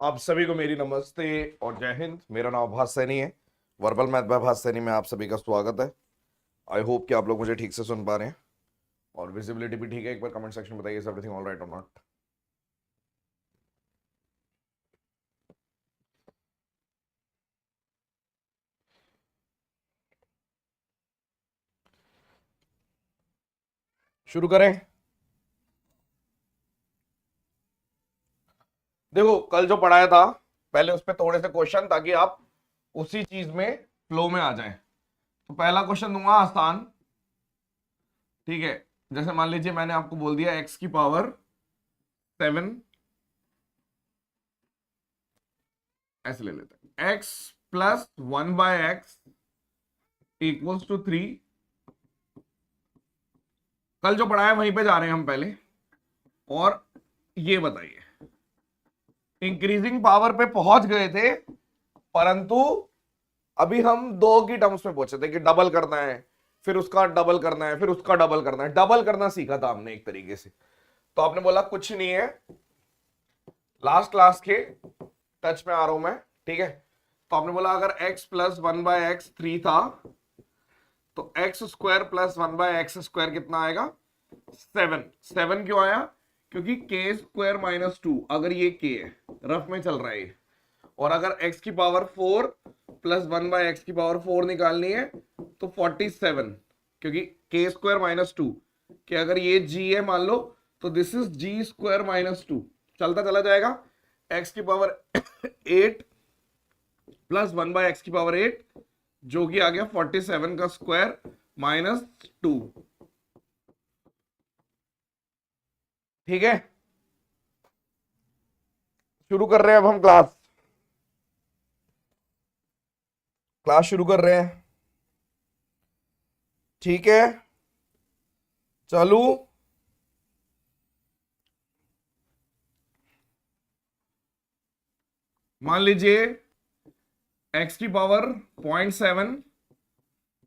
आप सभी को मेरी नमस्ते और जय हिंद। मेरा नाम भास सैनी है। वर्बल मैथ बाय भास सैनी में आप सभी का स्वागत है। आई होप कि आप लोग मुझे ठीक से सुन पा रहे हैं और विजिबिलिटी भी ठीक है। एक बार कमेंट सेक्शन में बताइए एवरीथिंग ऑल राइट और नॉट। शुरू करें। देखो कल जो पढ़ाया था पहले उस पर थोड़े से क्वेश्चन, ताकि आप उसी चीज में फ्लो में आ जाएं। तो पहला क्वेश्चन दूंगा आसान, ठीक है। जैसे मान लीजिए मैंने आपको बोल दिया x की पावर 7, ऐसे ले लेते हैं, x plus 1/x equals to 3। कल जो पढ़ाया वहीं पे जा रहे हैं हम पहले। और ये बताइए, इंक्रीजिंग पावर पे पहुंच गए थे, परंतु अभी हम दो की टर्म्स में पहुंचे थे कि डबल करना है, फिर उसका डबल करना है, फिर उसका डबल करना है। डबल करना सीखा था हमने एक तरीके से। तो आपने बोला कुछ नहीं है, लास्ट क्लास के टच में आ रहा हूं मैं, ठीक है। तो आपने बोला अगर x प्लस 1/x 3 था तो एक्स स्क्वायर प्लस 1/x² कितना आएगा? 7। 7 क्यों आया? क्योंकि k स्क्वायर माइनस 2, अगर ये k है, रफ में चल रहा है ये, और अगर x की पावर 4 प्लस 1/x की पावर 4 निकालनी है तो 47, क्योंकि k स्क्वायर माइनस 2 कि अगर ये g है मान लो, तो this is g square minus 2, चलता चला जाएगा। x की पावर 8 प्लस 1/x की पावर 8, जो कि आ गया 47 का स्क्वायर माइनस 2, ठीक है। शुरू कर रहे हैं अब हम क्लास शुरू कर रहे हैं, ठीक है। चलो मान लीजिए x की पावर 0.7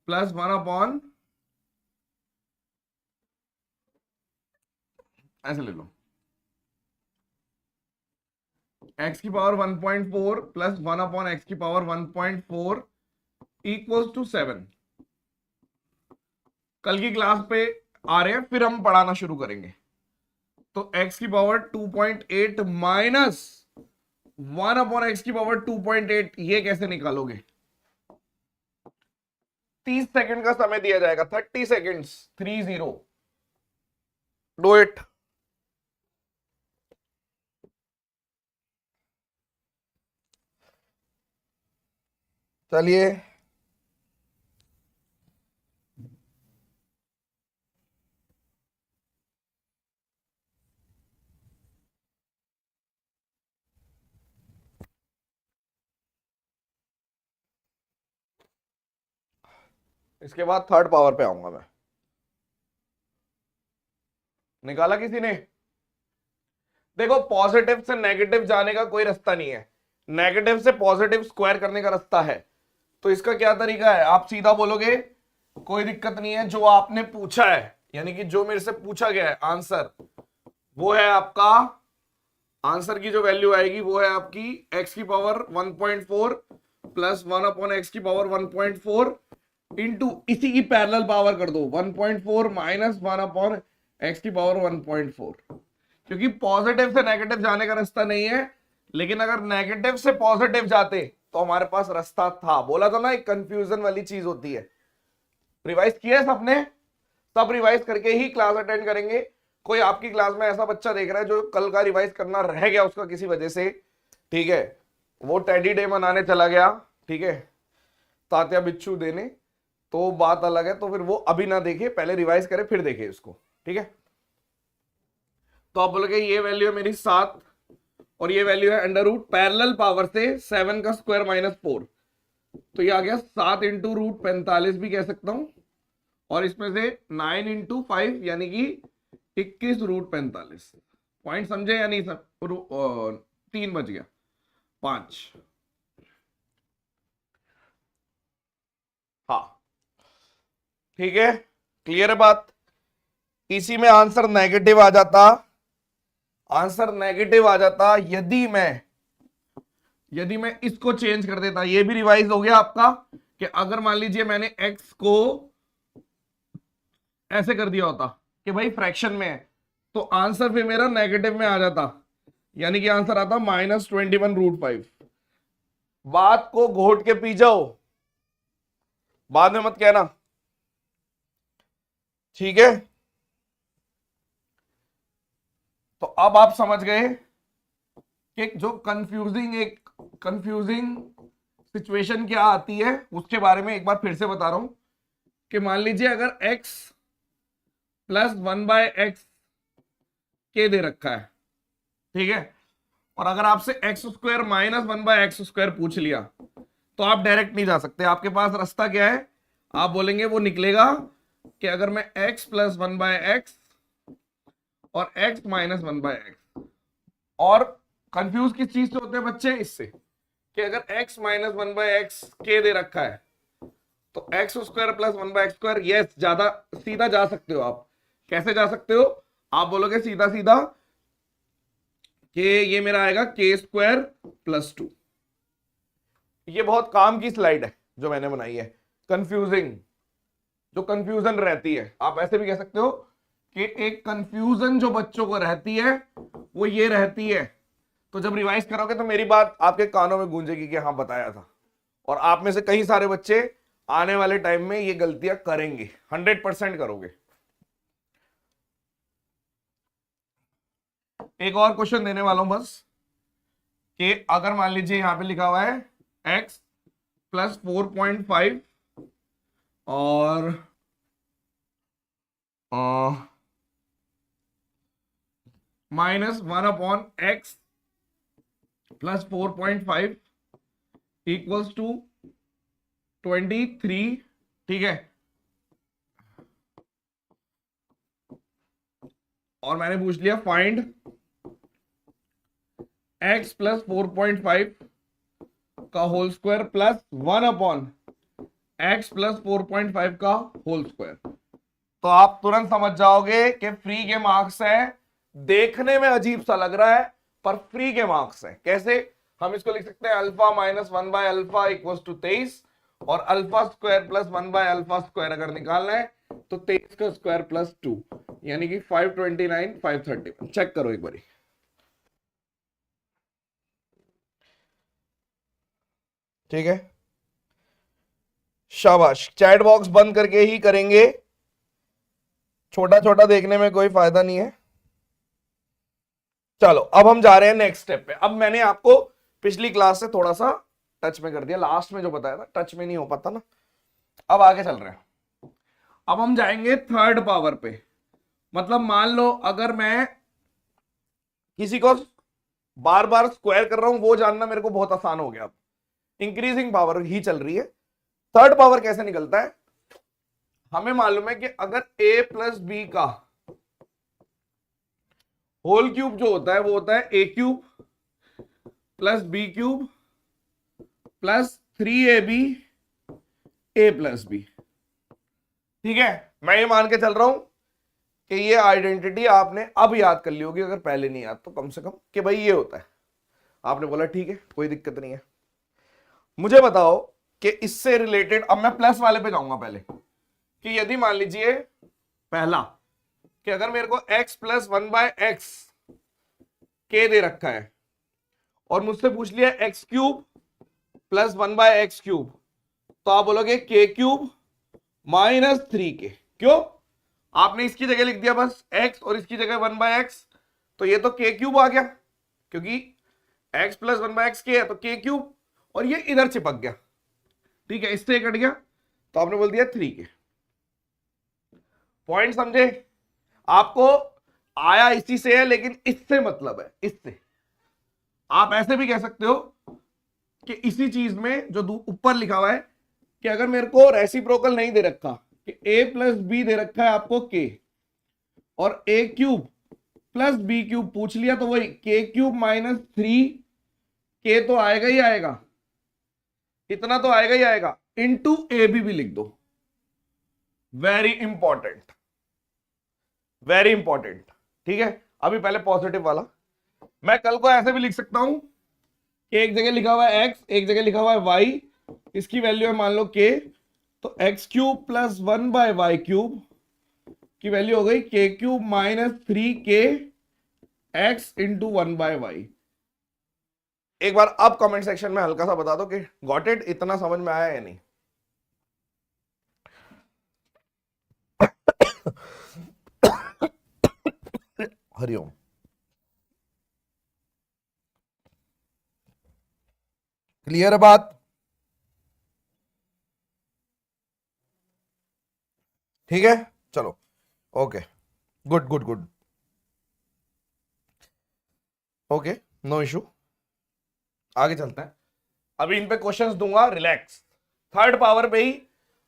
प्लस 1/, ऐसे ले लो, x की पावर 1.4 प्लस 1/x की पावर 1.4 इक्वल्स टू 7। कल की क्लास पे आ रहे हैं, फिर हम पढ़ाना शुरू करेंगे। तो x की पावर 2.8 माइनस 1/x की पावर 2.8, ये कैसे निकालोगे? 30 सेकंड का समय दिया जाएगा, 30 सेकंड्स, 30। Do it. चलिए इसके बाद थर्ड पावर पे आऊंगा मैं। निकाला किसी ने? देखो पॉजिटिव से नेगेटिव जाने का कोई रास्ता नहीं है, नेगेटिव से पॉजिटिव स्क्वायर करने का रास्ता है। तो इसका क्या तरीका है? आप सीधा बोलोगे कोई दिक्कत नहीं है, जो आपने पूछा है, यानी कि जो मेरे से पूछा गया है आंसर, वो है आपका आंसर की जो वैल्यू आएगी वो है आपकी x की पावर 1.4 प्लस 1/x की पावर 1.4 इंटू इसी की पैरेलल पावर कर दो 1.4 माइनस 1/x की पावर 1.4, क्योंकि पॉजिटिव से नेगेटिव जाने का रास्ता नहीं है। लेकिन अगर नेगेटिव से पॉजिटिव जाते तो हमारे पास रास्ता था। बोला था ना, एक कंफ्यूजन वाली चीज होती है। रिवाइज किया है सबने? सब रिवाइज करके ही क्लास अटेंड करेंगे। कोई आपकी क्लास में ऐसा बच्चा देख रहा है जो कल का रिवाइज करना रह गया उसका किसी वजह से, ठीक है, वो टेडी डे मनाने चला गया, ठीक है, तात्या बिच्छू देने, तो बात अलग है। तो फिर वो अभी ना देखे, पहले रिवाइज करे फिर देखे इसको, ठीक है। तो आप बोलोगे ये वैल्यू है मेरी 7 और ये वैल्यू है अंडर रूट पैरेलल पावर से 7 का स्क्वायर माइनस 4, तो ये आ गया 7 इंटू रूट 45 भी कह सकता हूं, और इसमें से 9 इंटू 5 यानी कि 21 रूट 45। पॉइंट समझे या नहीं? सब 3 बच गया, 5। हाँ ठीक है, क्लियर है बात? इसी में आंसर नेगेटिव आ जाता, आंसर नेगेटिव आ जाता यदि मैं यदि मैं इसको चेंज कर देता, ये भी रिवाइज हो गया आपका, कि अगर मान लीजिए मैंने x को ऐसे कर दिया होता कि भाई फ्रैक्शन में है, तो आंसर फिर मेरा नेगेटिव में आ जाता, यानी कि आंसर आता -21√5। बात को घोट के पी जाओ, बाद में मत कहना, ठीक है। तो अब आप समझ गए कि जो कंफ्यूजिंग सिचुएशन क्या आती है, उसके बारे में एक बार फिर से बता रहा हूं कि मान लीजिए अगर x + 1/x के दे रखा है, ठीक है, और अगर आपसे x² - 1/x² पूछ लिया, तो आप डायरेक्ट नहीं जा सकते। आपके पास रास्ता क्या है, आप बोलेंगे वो निकलेगा कि अगर मैं x + 1/x और x - 1/x, और कंफ्यूज किस चीज से होते हैं बच्चे, इससे कि अगर x - 1/x के दे रखा है, तो x² + 1/x², यस, ज्यादा सीधा जा सकते हो आप। कैसे जा सकते हो, आप बोलोगे सीधा सीधा कि ये मेरा आएगा k² + 2। ये बहुत काम की स्लाइड है जो मैंने बनाई है, कंफ्यूजिंग, जो कंफ्यूजन रहती है। आप ऐसे भी कह सकते हो कि एक कंफ्यूजन जो बच्चों को रहती है वो ये रहती है। तो जब रिवाइज करोगे तो मेरी बात आपके कानों में गूंजेगी कि हाँ बताया था, और आप में से कई सारे बच्चे आने वाले टाइम में ये गलतियां करेंगे, 100% करोगे। एक और क्वेश्चन देने वाला हूं बस, कि अगर मान लीजिए यहां पे लिखा हुआ है x + 4.5 और -1/x + 4.5 = 23, ठीक है, और मैंने पूछ लिया फाइंड x + 4.5 का होल स्क्वायर प्लस 1/x + 4.5 का होल स्क्वायर। तो आप तुरंत समझ जाओगे कि फ्री के मार्क्स है। देखने में अजीब सा लग रहा है पर फ्री के मार्क्स है। कैसे, हम इसको लिख सकते हैं अल्फा - 1/α = 23, और α² + 1/α² अगर निकालना है तो 23 का स्क्वायर + 2, यानी कि 529, 531। चेक करो एक बारी। ठीक है, शाबाश। चैट बॉक्स बंद करके ही करेंगे, छोटा छोटा देखने में कोई फायदा नहीं है। चलो अब हम जा रहे हैं नेक्स्ट स्टेप पे। अब मैंने आपको पिछली क्लास से थोड़ा सा टच में कर दिया, लास्ट में जो बताया था टच में नहीं हो पाता ना। अब आगे चल रहे हैं। अब हम जाएंगे थर्ड पावर पे। मतलब मान लो अगर मैं किसी को बार बार स्क्वायर कर रहा हूं, वो जानना मेरे को बहुत आसान हो गया। अब इंक्रीजिंग पावर ही चल रही है। थर्ड पावर कैसे निकलता है, हमें मालूम है कि अगर a + b का होल क्यूब जो होता है वो होता है a³ + b³ + 3ab a + b। ठीक है, मैं ये मान के चल रहा हूं कि ये आइडेंटिटी आपने अब याद कर ली होगी, अगर पहले नहीं याद तो कम से कम, कि भाई ये होता है। आपने बोला ठीक है, कोई दिक्कत नहीं है। मुझे बताओ कि इससे रिलेटेड, अब मैं प्लस वाले पे जाऊंगा पहले, कि यदि मान लीजिए पहला कि अगर मेरे को x + 1/x के दे रखा है और मुझसे पूछ लिया x³ + 1/x³, तो आप बोलोगे k³ - 3k। क्यों, आपने इसकी जगह लिख दिया बस x और इसकी जगह 1/x, तो ये तो k³ आ गया, क्योंकि x + 1/x के है तो k³, और ये इधर चिपक गया। ठीक है, इससे कट गया तो आपने बोल दिया 3k। पॉइंट समझे, आपको आया इसी से है, लेकिन इससे मतलब है, इससे। आप ऐसे भी कह सकते हो कि इसी चीज में जो ऊपर लिखा हुआ है कि अगर मेरे को रेसिप्रोकल नहीं दे रखा, कि a + b दे रखा है आपको k, और a³ + b³ पूछ लिया, तो वही k³ - 3k तो आएगा ही आएगा, इतना तो आएगा ही आएगा, इंटू ab भी लिख दो। Very important, very important. ठीक है, अभी पहले पॉजिटिव वाला, मैं कल को ऐसे भी लिख सकता हूं के एक जगह लिखा हुआ है x, एक जगह लिखा हुआ है y, इसकी वैल्यू है मान लो k, तो x cube plus 1/y cube की वैल्यू हो गई k cube minus 3k x into 1/y। एक बार अब कमेंट सेक्शन में हल्का सा बता दो कि गॉट इट, इतना समझ में आया या नहीं। हरिओम। क्लियर है बात? ठीक है, चलो okay, good good good, okay, no issue, आगे चलते हैं। अभी इन पे क्वेश्चंस दूंगा, रिलैक्स। थर्ड पावर पे ही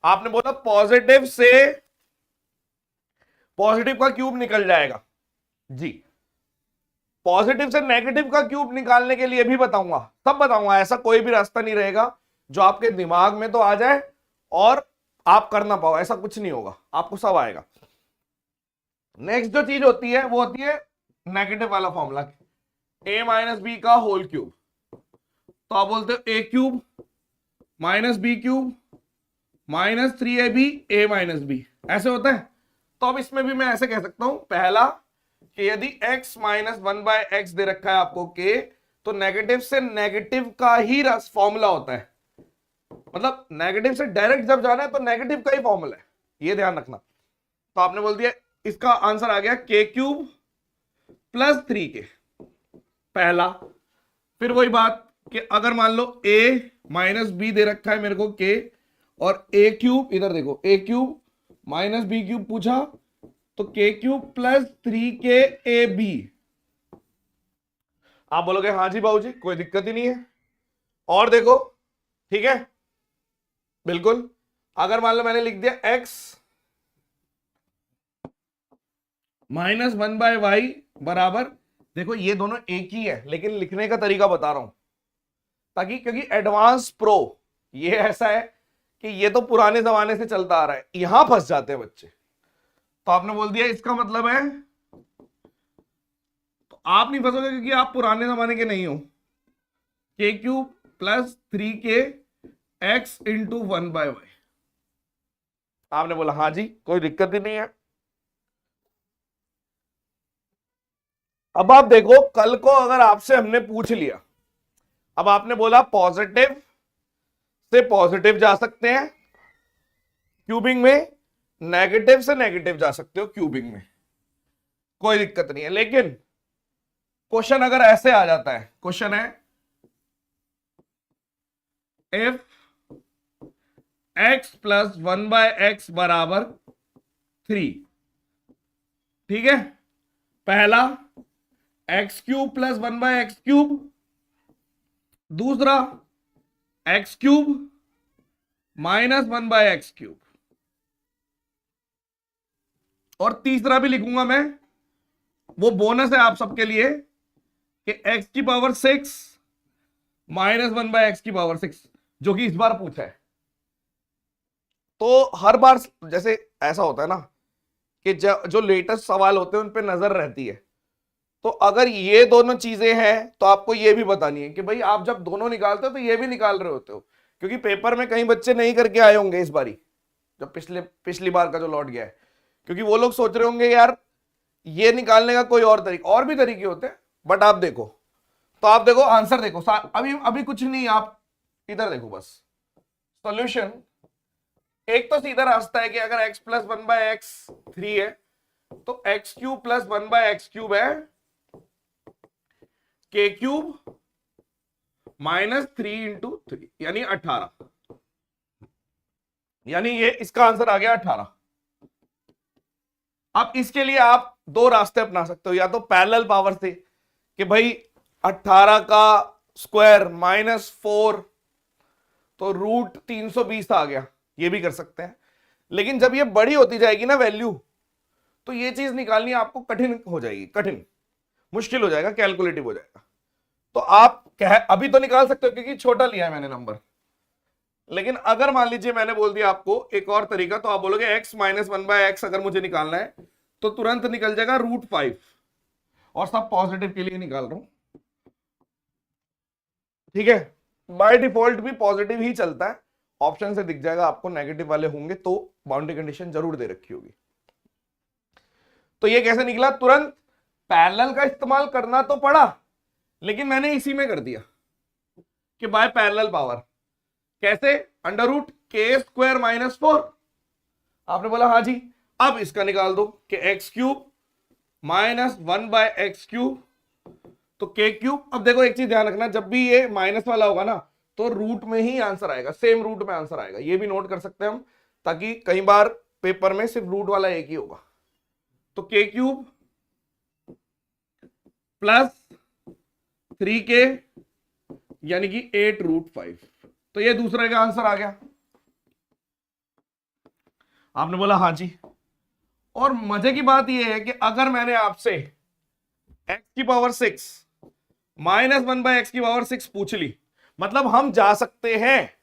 आपने बोला पॉजिटिव से पॉजिटिव का क्यूब निकल जाएगा जी, पॉजिटिव से नेगेटिव का क्यूब निकालने के लिए भी बताऊंगा, सब बताऊंगा, ऐसा कोई भी रास्ता नहीं रहेगा जो आपके दिमाग में तो आ जाए और आप कर ना पाओ, ऐसा कुछ नहीं होगा, आपको सब आएगा। नेक्स्ट जो चीज होती है वो होती है नेगेटिव वाला फॉर्मूला, a माइनस बी का होल क्यूब, तो आप बोलते हो a cube minus B cube minus 3ab a minus B, ऐसे होता है। तो अब इसमें भी मैं ऐसे कह सकता हूं, पहला कि यदि x माइनस 1/x दे रखा है आपको k, तो नेगेटिव से नेगेटिव का ही फॉर्मूला होता है, मतलब नेगेटिव से डायरेक्ट जब जाना है तो नेगेटिव का ही फॉर्मूला है, ये ध्यान रखना। तो आपने बोल दिया, इसका आंसर आ गया k क्यूब प्लस 3k, पहला। फिर वही बात कि अगर मान लो a माइनस बी दे रखा है मेरे को k, और a क्यूब, इधर देखो a cube minus B cube पूछा, तो k cube plus 3k ab, आप बोलोगे हाँ जी बाबूजी कोई दिक्कत ही नहीं है। और देखो, ठीक है, बिल्कुल, अगर मान लो मैंने लिख दिया x माइनस 1/y बराबर, देखो ये दोनों एक ही है लेकिन लिखने का तरीका बता रहा हूं, ताकि क्योंकि एडवांस प्रो ये ऐसा है कि ये तो पुराने जमाने से चलता आ रहा है, यहां फंस जाते हैं बच्चे। तो आपने बोल दिया इसका मतलब है, तो आप नहीं फंसोगे क्योंकि आप पुराने जमाने के नहीं हो, k cube plus 3k x into 1/y। आपने बोला हाँ जी कोई दिक्कत ही नहीं है। अब आप देखो, कल को अगर आपसे हमने पूछ लिया, अब आपने बोला पॉजिटिव से पॉजिटिव जा सकते हैं क्यूबिंग में, नेगेटिव से नेगेटिव जा सकते हो क्यूबिंग में, कोई दिक्कत नहीं है। लेकिन क्वेश्चन अगर ऐसे आ जाता है, क्वेश्चन है इफ x प्लस 1/x बराबर 3, ठीक है, पहला x cube plus 1/x cube, दूसरा x cube minus 1/x cube, और तीसरा भी लिखूंगा मैं, वो बोनस है आप सबके लिए, कि x की पावर 6 माइनस 1/x की पावर 6, जो कि इस बार पूछा है। तो हर बार जैसे ऐसा होता है ना कि जो लेटेस्ट सवाल होते हैं उन पे नजर रहती है, तो अगर ये दोनों चीजें हैं तो आपको ये भी बतानी है कि भाई आप जब दोनों निकालते हो तो ये भी निकाल रहे होते हो, क्योंकि पेपर में कई बच्चे नहीं करके आए होंगे इस बारी, जब पिछली बार का जो लौट गया है, क्योंकि वो लोग सोच रहे होंगे यार ये निकालने का कोई और तरीका, और भी तरीके होते हैं, बट आप देखो, तो आप देखो आंसर देखो, अभी अभी कुछ नहीं, आप इधर देखो बस सॉल्यूशन। एक तो सीधा रास्ता है कि अगर x प्लस 1/x 3 है, तो x cube plus 1/x cube है k क्यूब माइनस 3 इंटू 3 यानी 18, यानी ये इसका आंसर आ गया 18। अब इसके लिए आप दो रास्ते अपना सकते हो, या तो पैरेलल पावर से कि भाई 18 का स्क्वायर माइनस 4, तो रूट 320 आ गया, ये भी कर सकते हैं। लेकिन जब ये बड़ी होती जाएगी ना वैल्यू, तो ये चीज निकालनी आपको कठिन हो जाएगी, कठिन मुश्किल हो जाएगा, कैलकुलेटिव हो जाएगा। तो आप अभी तो निकाल सकते हो क्योंकि छोटा लिया है मैंने नंबर, लेकिन अगर मान लीजिए मैंने बोल दिया आपको एक और तरीका, तो आप बोलोगे x माइनस 1/x अगर मुझे निकालना है तो तुरंत निकल जाएगा √5, और सब पॉजिटिव के लिए निकाल रहा हूं। ठीक है, बाय डिफॉल्ट भी पॉजिटिव ही चलता है, ऑप्शन से दिख जाएगा आपको नेगेटिव वाले होंगे तो बाउंड्री कंडीशन जरूर दे रखी होगी। तो ये कैसे निकला, तुरंत पैरेलल का इस्तेमाल करना तो पड़ा, लेकिन मैंने इसी में कर दिया कि बाय पैरेलल पावर। कैसे, अंडर रूट के स्क्वायर माइनस 4। आपने बोला हाँ जी, अब इसका निकाल दो कि एक्स क्यूब माइनस 1/x³, तो के क्यूब। अब देखो एक चीज ध्यान रखना, जब भी ये माइनस वाला होगा ना तो रूट में ही आंसर आएगा, सेम रूट में आंसर आएगा, ये भी नोट कर सकते हैं हम, ताकि कई बार पेपर में सिर्फ रूट वाला एक ही होगा। तो के क्यूब प्लस 3k यानी कि 8√5, तो ये दूसरे का आंसर आ गया। आपने बोला हाँ जी, और मजे की बात यह है कि अगर मैंने आपसे x की पावर 6 माइनस 1/x6 पूछ ली, मतलब हम जा सकते हैं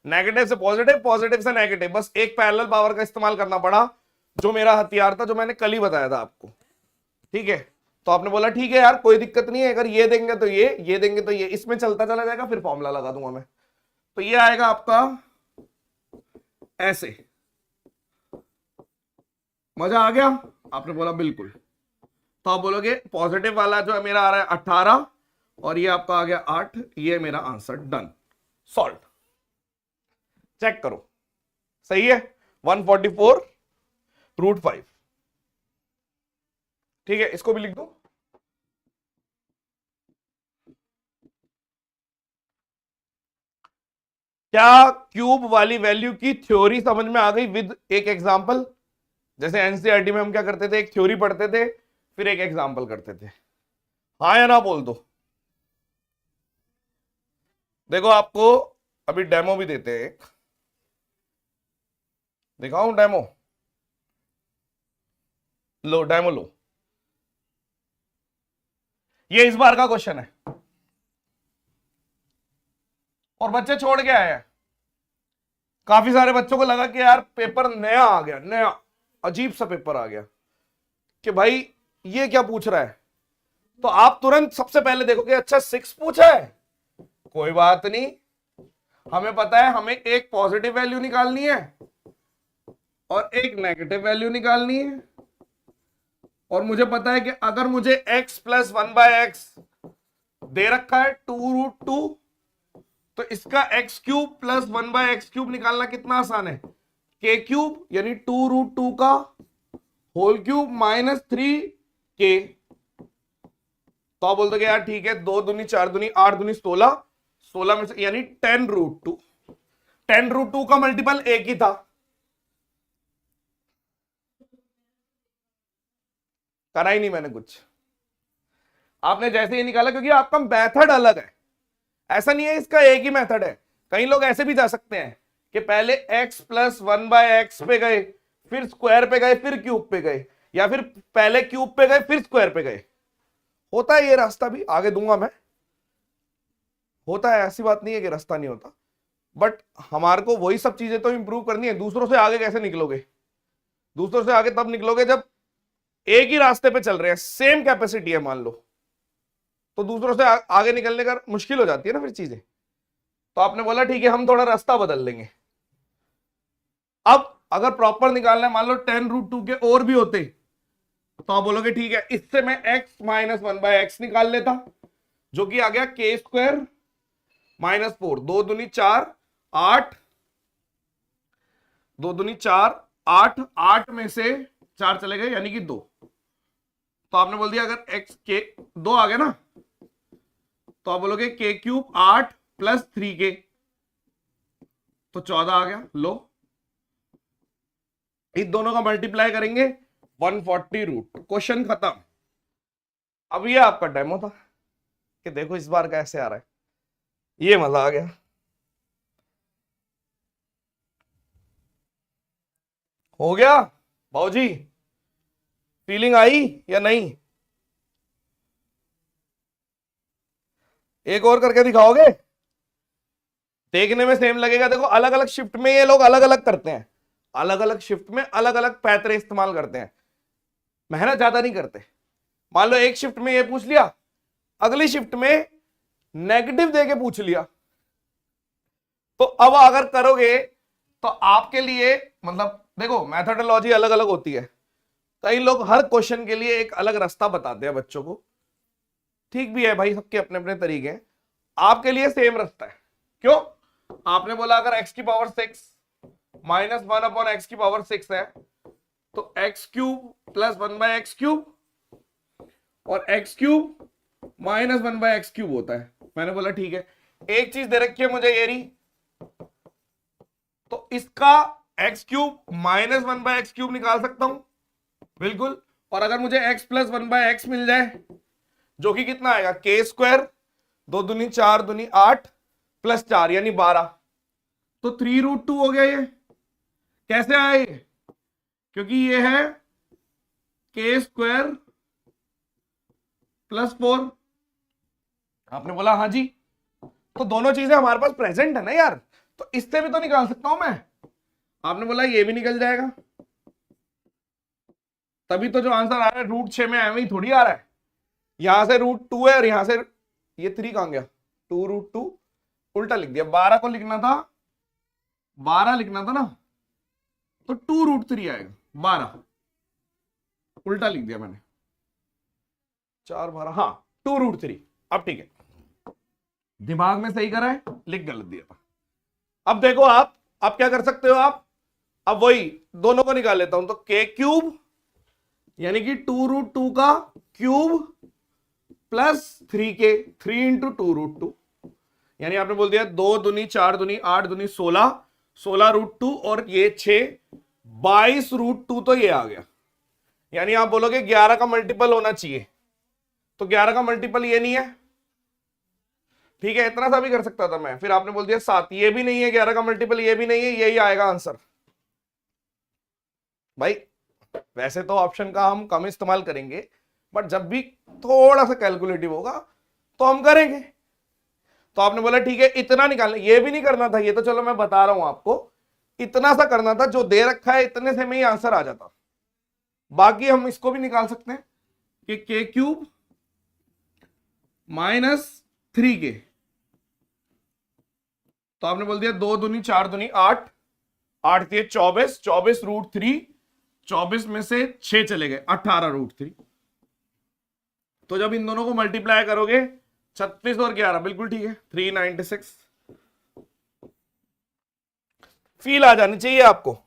नेगेटिव से पॉजिटिव, पॉजिटिव से नेगेटिव, बस एक पैरेलल पावर का इस्तेमाल करना पड़ा, जो मेरा हथियार था, जो मैंने कल ही बताया था आपको। ठीक है, तो आपने बोला ठीक है यार कोई दिक्कत नहीं है, अगर ये देंगे तो ये देंगे तो ये, इसमें चलता चला जाएगा, फिर फॉर्मूला लगा दूंगा मैं। तो ये आएगा आपका ऐसे। मजा आ गया? आपने बोला बिल्कुल। तो आप बोलोगे पॉजिटिव वाला जो है मेरा आ रहा है 18 और ये आपका आ गया 8, ये मेरा आंसर डन, सॉल्व। चेक करो, सही है, 144√5। ठीक है, इसको भी लिख दो। क्या क्यूब वाली वैल्यू की थ्योरी समझ में आ गई विद एक एग्जांपल? जैसे एनसीईआरटी में हम क्या करते थे, एक थ्योरी पढ़ते थे फिर एक एग्जांपल करते थे। हाँ या ना बोल दो। देखो आपको अभी डेमो भी देते हैं, एक दिखाऊं डेमो? लो डेमो लो, ये इस बार का क्वेश्चन है और बच्चे छोड़ के आए हैं। काफी सारे बच्चों को लगा कि यार पेपर नया आ गया, नया अजीब सा पेपर आ गया कि भाई ये क्या पूछ रहा है। तो आप तुरंत सबसे पहले देखोगे अच्छा 6 पूछा है, कोई बात नहीं, हमें पता है हमें एक पॉजिटिव वैल्यू निकालनी है और एक नेगेटिव वैल्यू निकालनी है, और मुझे पता है कि अगर मुझे x प्लस 1/x दे रखा है 2√2, तो इसका x³ प्लस 1/x³ निकालना कितना आसान है, k³ यानी 2√2 का होल क्यूब माइनस 3k। तो आप बोलते यार ठीक है, 2 दूनी 4 दूनी 8 दूनी 16, 16 में से यानी 10√2, 10√2 का मल्टीपल एक ही था। करा ही नहीं मैंने कुछ, आपने जैसे ही निकाला, क्योंकि आपका मेथड अलग है, ऐसा नहीं है इसका एक ही मेथड है। कई लोग ऐसे भी जा सकते हैं कि पहले x प्लस 1/x पे गए, फिर स्क्वायर पे गए, फिर क्यूब पे गए, या फिर पहले क्यूब पे गए फिर स्क्वायर पे गए। होता है ये रास्ता भी, आगे दूंगा मैं, होता है, ऐसी बात नहीं है कि रास्ता नहीं होता, बट हमारे को वही सब चीजें तो इंप्रूव करनी है। दूसरों से आगे कैसे निकलोगे? दूसरों से आगे तब निकलोगे जब एक ही रास्ते पे चल रहे हैं, सेम कैपेसिटी है मान लो, तो दूसरों से आगे निकलने का मुश्किल हो जाती है ना फिर चीजें। तो आपने बोला ठीक है हम थोड़ा रास्ता बदल लेंगे। अब अगर प्रॉपर निकालना है, मान लो 10√2 के और भी होते, तो आप बोलोगे ठीक है इससे मैं x माइनस 1/x निकाल लेता, जो कि आ गया k² माइनस 4, 2 दूनी 4 8, 2 दूनी 4 8, 8 में से 4 चले गए यानी कि 2। तो आपने बोल दिया अगर x के 2 आ गया ना, तो आप बोलोगे k³ 8 प्लस 3k, तो 14 आ गया। लो इन दोनों का मल्टीप्लाई करेंगे 140 क्वेश्चन खत्म। अब ये आपका डेमो था कि देखो इस बार कैसे आ रहा है, ये मजा आ गया। हो गया भाऊजी, फीलिंग आई या नहीं? एक और करके दिखाओगे? देखने में सेम लगेगा। देखो अलग अलग शिफ्ट में ये लोग अलग अलग करते हैं, अलग अलग शिफ्ट में अलग अलग पैतरे इस्तेमाल करते हैं, मेहनत ज्यादा नहीं करते। मान लो एक शिफ्ट में ये पूछ लिया, अगली शिफ्ट में नेगेटिव दे के पूछ लिया। तो अब अगर करोगे तो आपके लिए मतलब देखो मेथोडोलॉजी अलग अलग होती है, कई लोग हर क्वेश्चन के लिए एक अलग रास्ता बताते हैं बच्चों को, ठीक भी है भाई, सबके अपने अपने तरीके हैं। आपके लिए सेम रास्ता है। क्यों? आपने बोला अगर x की पावर 6 माइनस 1 अपॉन एक्स की पावर 6 है तो x cube plus 1 by x cube और x cube minus 1 by x cube होता है। मैंने बोला ठीक है, एक चीज दे रखी है मुझे ये रही, तो इसका X cube minus 1 by x cube निकाल सकता हूं बिल्कुल। और अगर मुझे x प्लस 1 बाय एक्स मिल जाए जो कि कितना आएगा के स्क्वायर, 2 दूनी 4 दूनी 8 प्लस 4 यानी 12, तो 3√2 हो गया। ये कैसे आया ये? क्योंकि ये है के स्क्वायर प्लस 4। आपने बोला हाँ जी, तो दोनों चीजें हमारे पास प्रेजेंट है ना यार, तो इससे भी तो निकाल सकता हूं मैं। आपने बोला ये भी निकल जाएगा, तभी तो जो आंसर आ रहा है √6 में एवं ही थोड़ी आ रहा है। यहां से √2 है और यहां से ये 3 कहां गया, 2√2 उल्टा लिख दिया। 12 को लिखना था, 12 लिखना था ना, तो 2√3 आएगा। 12 उल्टा लिख दिया मैंने, 4 12, हाँ 2√3। अब ठीक है, दिमाग में सही करा है, लिख गलत दिया था। अब देखो आप क्या कर सकते हो, आप अब वही दोनों को निकाल लेता हूं, तो के क्यूब यानी कि 2√2 का क्यूब प्लस 3k, 3 इंटू 2√2 यानी आपने बोल दिया 2 दूनी 4 दूनी 8 दूनी 16, 16√2 और ये 6, 22√2, तो ये आ गया। यानी आप बोलोगे 11 का मल्टीपल होना चाहिए, तो 11 का मल्टीपल ये नहीं है, ठीक है, इतना सा भी कर सकता था मैं। फिर आपने बोल दिया 7, ये भी नहीं है, 11 का मल्टीपल ये भी नहीं है, यही आएगा आंसर। भाई वैसे तो ऑप्शन का हम कम इस्तेमाल करेंगे, बट जब भी थोड़ा सा कैलकुलेटिव होगा तो हम करेंगे। तो आपने बोला ठीक है इतना निकालना, ये भी नहीं करना था, ये तो चलो मैं बता रहा हूं आपको, इतना सा करना था, जो दे रखा है इतने से में ही आंसर आ जाता। बाकी हम इसको भी निकाल सकते हैं कि के क्यूब माइनस 3k, तो आपने बोल दिया 2 दूनी 4 दूनी 8, 8 के 24, 24√3, 24 में से 6 चले गए, 18√3। तो जब इन दोनों को मल्टीप्लाई करोगे 36 और 11 बिल्कुल ठीक है, 396। फील आ जानी चाहिए आपको,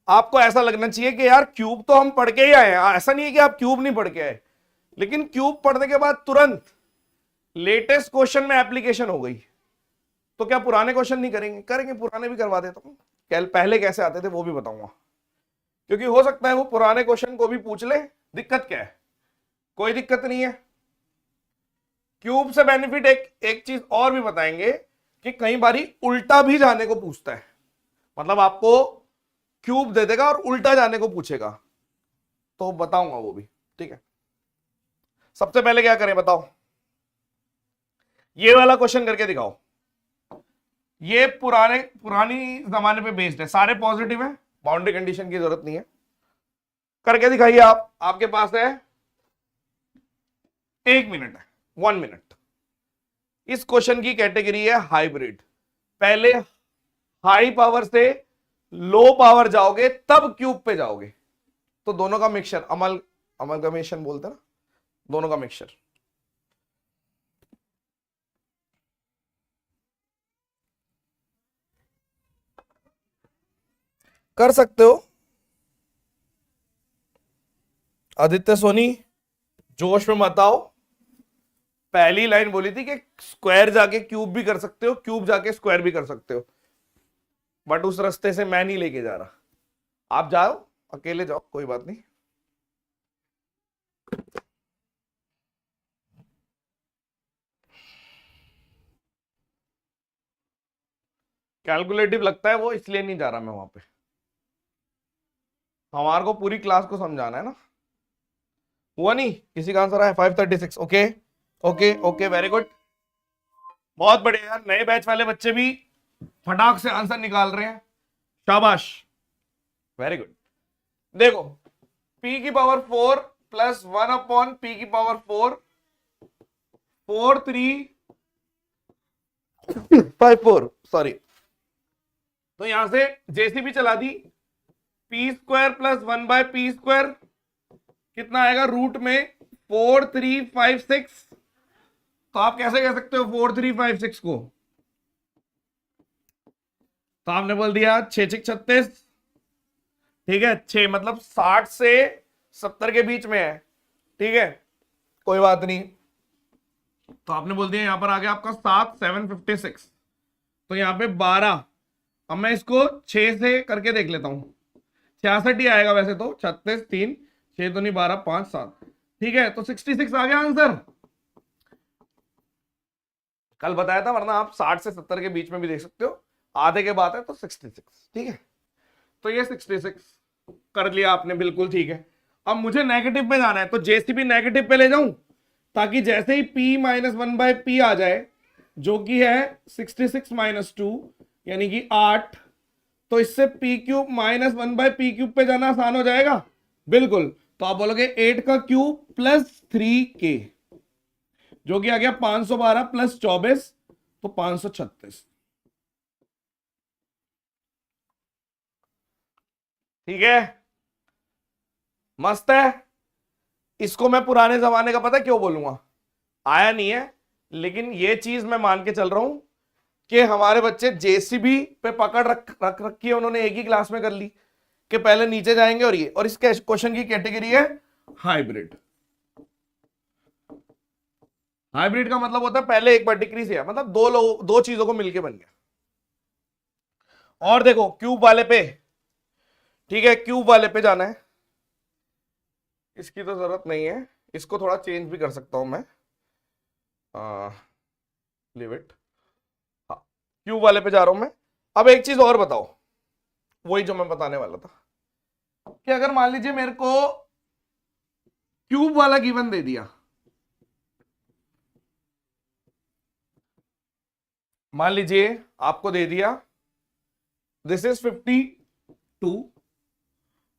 आपको ऐसा लगना चाहिए कि यार क्यूब तो हम पढ़ के ही आए हैं। ऐसा नहीं है कि आप क्यूब नहीं पढ़ के आए, लेकिन क्यूब पढ़ने के बाद तुरंत लेटेस्ट क्वेश्चन में एप्लीकेशन हो गई, तो क्या पुराने क्वेश्चन नहीं करेंगे? करेंगे, पुराने भी करवा देता हूं, पहले कैसे आते थे वो भी बताऊंगा, क्योंकि हो सकता है वो पुराने क्वेश्चन को भी पूछ ले। दिक्कत क्या है? कोई दिक्कत नहीं है। क्यूब से बेनिफिट एक चीज और भी बताएंगे कि कई बारी उल्टा भी जाने को पूछता है, मतलब आपको क्यूब दे देगा और उल्टा जाने को पूछेगा, तो बताऊंगा वो भी, ठीक है। सबसे पहले क्या करें बताओ, ये वाला क्वेश्चन करके दिखाओ। ये पुरानी जमाने पे बेस्ड है, सारे पॉजिटिव है, बाउंड्री कंडीशन की जरूरत नहीं है। करके दिखाइए आप, आपके पास है 1 मिनट है, 1 मिनट। इस क्वेश्चन की कैटेगरी है हाइब्रिड। पहले हाई पावर से लो पावर जाओगे तब क्यूब पे जाओगे, तो दोनों का मिक्सचर, अमलगमेशन बोलते हैं ना, दोनों का मिक्सचर। कर सकते हो। आदित्य सोनी जोश में मत आओ, पहली लाइन बोली थी कि स्क्वायर जाके क्यूब भी कर सकते हो, क्यूब जाके स्क्वायर भी कर सकते हो, बट उस रास्ते से मैं नहीं लेके जा रहा। आप जाओ, अकेले जाओ, कोई बात नहीं। कैलकुलेटिव लगता है वो, इसलिए नहीं जा रहा मैं वहां पे। हमारे को पूरी क्लास को समझाना है ना। हुआ नहीं? किसी का आंसर है 536। Okay okay okay, very good, बहुत बढ़िया यार। नए बैच वाले बच्चे भी फटाक से आंसर निकाल रहे हैं, शाबाश, वेरी गुड। देखो p की पावर 4 प्लस 1 अपॉन p की पावर 4 4354, सॉरी। तो यहां से जेसीबी चला दी, पी स्क्वायर प्लस 1/p², कितना आएगा रूट में 4356। तो आप कैसे कह सकते हो 4356 को? तो आपने बोल दिया 6 6 36, ठीक है, 6 मतलब 60 से 70 के बीच में है, ठीक है, कोई बात नहीं। तो आपने बोल दिया यहां पर आ गया आपका 7 756, तो यहां पे 12। अब मैं इसको 6 से करके देख लेता हूं, 66 ही आएगा वैसे तो, 36 3 6 तो नहीं 12 5 7, ठीक है, तो 66 आ गया आंसर। कल बताया था, वरना आप 60 से 70 के बीच में भी देख सकते हो, आधे के बाद है तो 66, ठीक है। तो ये 66 कर लिया आपने, बिल्कुल ठीक है। अब मुझे नेगेटिव पे जाना है, तो जेसीबी नेगेटिव पे ले जाऊं, ताकि जैसे ही p माइनस 1/p आ जाए, जो कि है 66 माइनस 2 यानी कि 8, तो इससे p³ माइनस 1/p³ पे जाना आसान हो जाएगा, बिल्कुल। तो आप बोलोगे 8 का क्यूब प्लस 3k, जो कि आ गया 512 प्लस 24, तो 536, ठीक है, मस्त है। इसको मैं पुराने जमाने का पता क्यों बोलूंगा, आया नहीं है, लेकिन ये चीज मैं मान के चल रहा हूं कि हमारे बच्चे जेसीबी पे पकड़ रख रखी है उन्होंने, एक ही क्लास में कर ली कि पहले नीचे जाएंगे और ये, और इस क्वेश्चन की कैटेगरी है हाइब्रिड। हाइब्रिड का मतलब होता है पहले एक बार डिक्रीज है, मतलब दो चीजों को मिलके बन गया। और देखो क्यूब वाले पे, ठीक है, क्यूब वाले पे जाना है, इसकी तो जरूरत नहीं है, इसको थोड़ा चेंज भी कर सकता हूं मैं, लिव इट। हाँ, क्यूब वाले पे जा रहा हूं मैं। अब एक चीज और बताओ, वही जो मैं बताने वाला था, कि अगर मान लीजिए मेरे को क्यूब वाला गिवन दे दिया, मान लीजिए आपको दे दिया दिस इज 52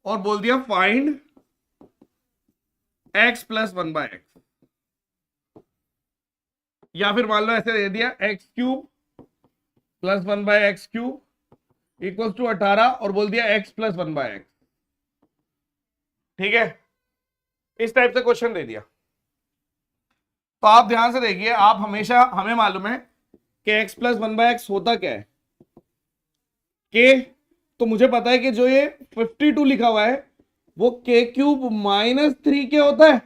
और बोल दिया फाइंड x प्लस 1/x, या फिर मान लो ऐसे दे दिया x³ plus 1/x³ equals to 18 और बोल दिया x प्लस 1/x, ठीक है, इस टाइप से क्वेश्चन दे दिया। तो आप ध्यान से देखिए, आप हमेशा, हमें मालूम है कि x प्लस 1/x होता क्या है, k, तो मुझे पता है कि जो ये 52 लिखा हुआ है वो k³ माइनस 3k होता है,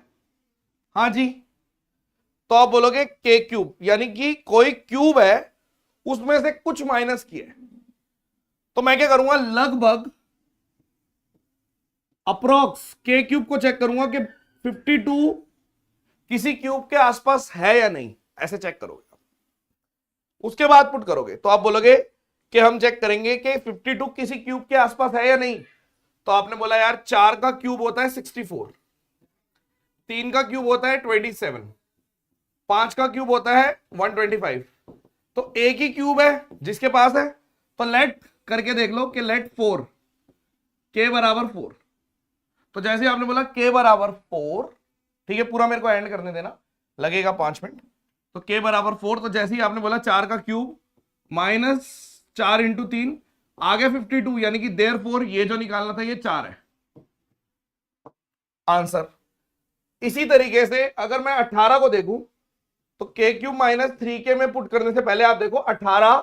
हाँ जी। तो आप बोलोगे k³ यानी कि कोई क्यूब है उसमें से कुछ माइनस किया है, तो मैं क्या करूंगा, लगभग अप्रोक्स k³ को चेक करूंगा कि 52 किसी क्यूब के आसपास है या नहीं, ऐसे चेक करोगे, उसके बाद पुट करोगे। तो आप बोलोगे कि हम चेक करेंगे कि 52 किसी क्यूब के आसपास है या नहीं, तो आपने बोला यार 4 का क्यूब होता है 64, 3 का क्यूब होता है 27, 5 का क्यूब होता है 125, तो एक ही क्यूब है जिसके पास है, तो लेट करके देख लो कि लेट 4 k बराबर 4, तो जैसे आपने बोला k बराबर 4, ठीक है, पूरा मेरे को एंड करने देना, लगेगा 5 मिनट। तो k बराबर 4, तो जैसे ही आपने बोला 4 का क्यूब माइनस 4 इंटू 3 आ गया 52, यानी कि देयरफॉर ये जो निकालना था ये 4 है आंसर। इसी तरीके से अगर मैं 18 को देखूं, तो k³ माइनस 3k में पुट करने से पहले आप देखो 18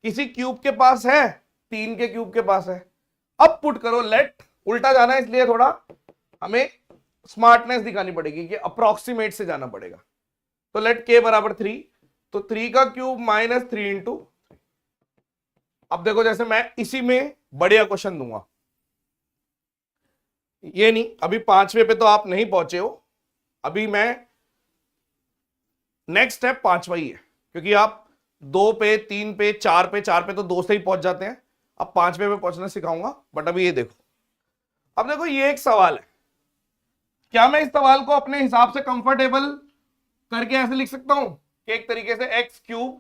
किसी क्यूब के पास है, 3 के क्यूब के पास है, अब पुट करो, लेट उल्टा जाना है, इसलिए थोड़ा हमें स्मार्टनेस दिखानी पड़ेगी कि अप्रोक्सीमेट से जाना पड़ेगा। तो लेट k बराबर 3, तो 3 का क्यूब माइनस 3 इंटू, अब देखो जैसे मैं इसी में बढ़िया क्वेश्चन दूंगा, ये नहीं, अभी 5वें पे तो आप नहीं पहुंचे हो, अभी मैं नेक्स्ट स्टेप 5वां ही है, क्योंकि आप 2 पे 3 पे 4 पे 4 पे तो 2 से ही पहुंच जाते हैं, अब 5वें पे पहुंचना सिखाऊंगा। बट अभी ये देखो, अब देखो ये एक सवाल है, क्या मैं इस सवाल को अपने हिसाब से कंफर्टेबल करके ऐसे लिख सकता हूं कि एक तरीके से x³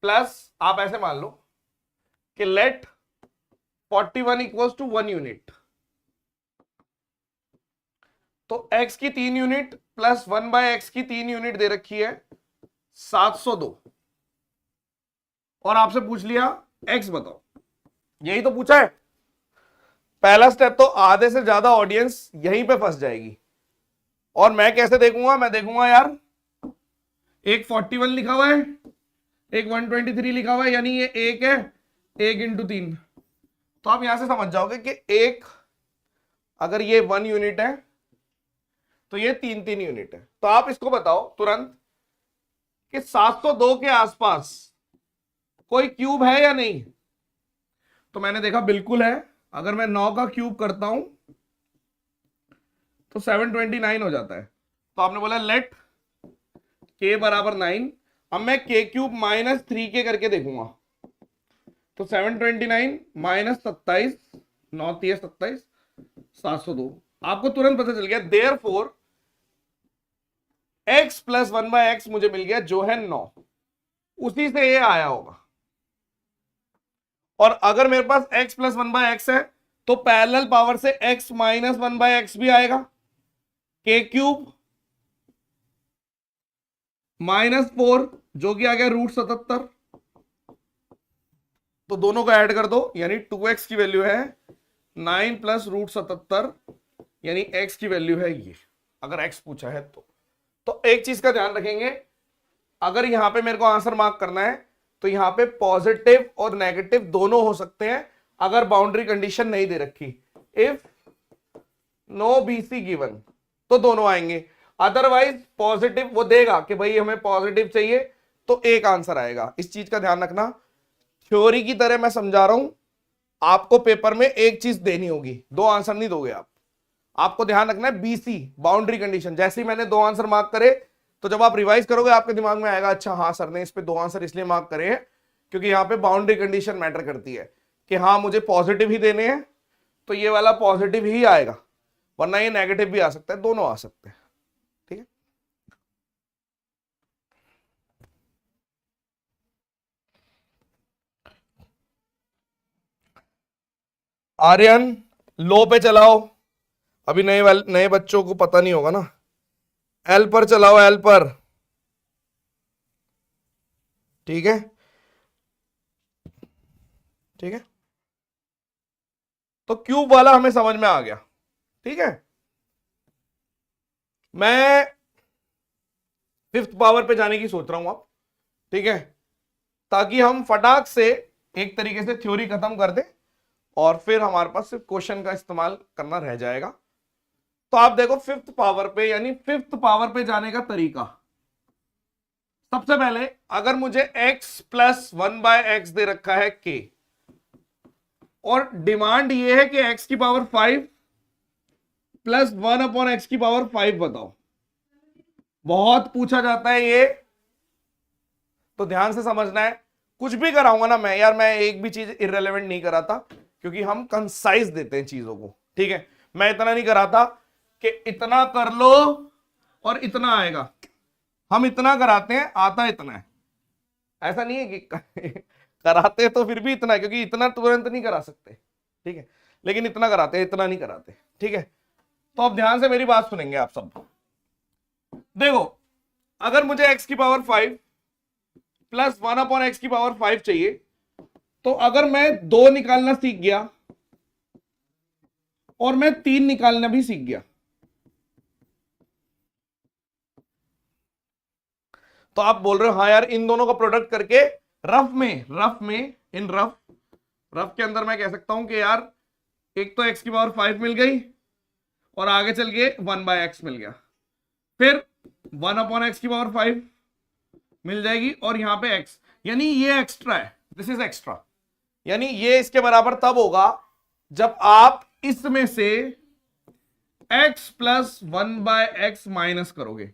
प्लस, आप ऐसे मान लो कि लेट 41 इक्वल्स टू 1 यूनिट, तो x की 3 यूनिट प्लस 1/x की 3 यूनिट दे रखी है 702 और आपसे पूछ लिया x बताओ, यही तो पूछा है। पहला स्टेप तो आधे से ज्यादा ऑडियंस यहीं पे फंस जाएगी। और मैं कैसे देखूंगा, मैं देखूंगा यार एक 41 लिखा हुआ है, एक 123 लिखा हुआ है, यानी ये एक है, 1 इंटू 3। तो आप यहां से समझ जाओगे कि एक, अगर ये 1 यूनिट है तो ये 3 यूनिट है। तो आप इसको बताओ तुरंत कि 702 के आसपास कोई क्यूब है या नहीं। तो मैंने देखा बिल्कुल है। अगर मैं 9 का क्यूब करता हूं तो 729 हो जाता है। तो आपने बोला लेट k बराबर 9। अब मैं k क्यूब माइनस 3k करके देखूंगा। तो 729 माइनस 27, 9 3 27, 702। आपको तुरंत पता चल गया देयरफॉर x प्लस 1/x मुझे मिल गया जो है 9, उसी से ये आया होगा। और अगर मेरे पास x प्लस 1/x है तो पैरेलल पावर से x माइनस 1/x भी आएगा, k क्यूब माइनस 4 जो कि आ गया √77। तो दोनों को ऐड कर दो, यानी 2x की वैल्यू है 9 प्लस √77, यानी x की वैल्यू है ये, अगर x पूछा है तो एक चीज का ध्यान रखेंगे, अगर यहां पे मेरे को आंसर मार्क करना है तो यहां पे पॉजिटिव और नेगेटिव दोनों हो सकते हैं अगर बाउंड्री कंडीशन नहीं दे रखी। इफ नो BC गिवन तो दोनों आएंगे, अदरवाइज पॉजिटिव वो देगा कि भाई हमें पॉजिटिव चाहिए तो एक आंसर आएगा। इस चीज का ध्यान रखना। थ्योरी की तरह मैं समझा रहा हूं, आपको पेपर में एक चीज देनी होगी, दो आंसर नहीं दोगे आप। आपको ध्यान रखना है BC बाउंड्री कंडीशन। जैसे ही मैंने दो आंसर मार्क करे तो जब आप रिवाइज करोगे आपके दिमाग में आएगा अच्छा हाँ सर ने इस पे दो आंसर इसलिए मार्क करे हैं क्योंकि यहां पे बाउंड्री कंडीशन मैटर करती है कि हाँ मुझे पॉजिटिव ही देने हैं तो ये वाला पॉजिटिव ही आएगा, वरना ये नेगेटिव भी आ सकता है, दोनों आ सकते हैं। ठीक है, आर्यन लो पे चलाओ, अभी नए बच्चों को पता नहीं होगा ना। एल पर चलाओ, एल पर। ठीक है, ठीक है, तो क्यूब वाला हमें समझ में आ गया। ठीक है, मैं 5th पावर पे जाने की सोच रहा हूं अब। ठीक है, ताकि हम फटाक से एक तरीके से थ्योरी खत्म कर दें और फिर हमारे पास सिर्फ क्वेश्चन का इस्तेमाल करना रह जाएगा। तो आप देखो 5th पावर पे, यानी 5th पावर पे जाने का तरीका, सबसे पहले अगर मुझे x प्लस 1/x दे रखा है k और डिमांड ये है कि x की पावर 5 प्लस 1/x की पावर 5 बताओ, बहुत पूछा जाता है ये, तो ध्यान से समझना है। कुछ भी कराऊंगा ना मैं यार, मैं एक भी चीज इररेलेवेंट नहीं कराता क्योंकि हम कंसाइज देते हैं चीजों को। ठीक है, मैं इतना नहीं कराता कि इतना कर लो और इतना आएगा, हम इतना कराते हैं आता इतना है। ऐसा नहीं है कि कराते तो फिर भी इतना है क्योंकि इतना तुरंत नहीं करा सकते। ठीक है, लेकिन इतना कराते हैं, इतना नहीं कराते। ठीक है, तो अब ध्यान से मेरी बात सुनेंगे आप सब। देखो अगर मुझे x की पावर 5 प्लस 1/x की पावर 5 चाहिए तो अगर मैं 2 निकालना सीख गया और मैं 3 निकालना भी सीख गया तो आप बोल रहे हो हाँ यार इन दोनों का प्रोडक्ट करके रफ में इन रफ के अंदर मैं कह सकता हूं कि यार एक तो x की पावर 5 मिल गई और आगे चल के 1/x मिल गया, फिर 1/x की पावर 5 मिल जाएगी और यहां पे x, यानी ये एक्स्ट्रा है, दिस इज एक्स्ट्रा, यानी ये इसके बराबर तब होगा जब आप इसमें से x प्लस 1/x माइनस करोगे।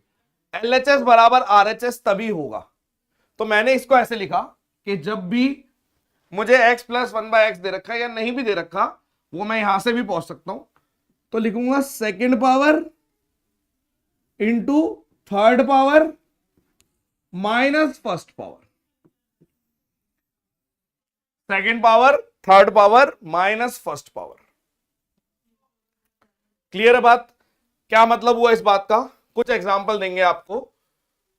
LHS बराबर RHS तभी होगा। तो मैंने इसको ऐसे लिखा कि जब भी मुझे x प्लस 1/x दे रखा है या नहीं भी दे रखा, वो मैं यहां से भी पहुंच सकता हूं, तो लिखूंगा second power into third power minus first power, second power third power minus first power. Clear है बात? क्या मतलब हुआ इस बात का? कुछ एग्जांपल देंगे आपको।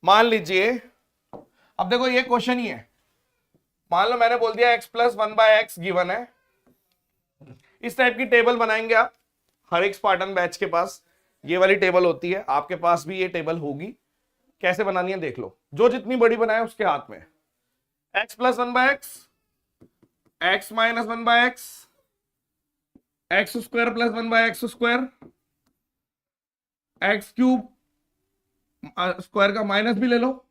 मान लीजिए, अब देखो ये क्वेश्चन ही है, मान लो मैंने बोल दिया x प्लस 1/x गिवन है। इस टाइप की टेबल बनाएंगे आप, हर एक स्पार्टन बैच के पास ये वाली टेबल होती है, आपके पास भी ये टेबल होगी। कैसे बनानी है देख लो, जो जितनी बड़ी बनाए उसके हाथ में। x plus 1/x, x minus 1/x, x square plus 1/x square, x cube square का माइनस भी ले लो।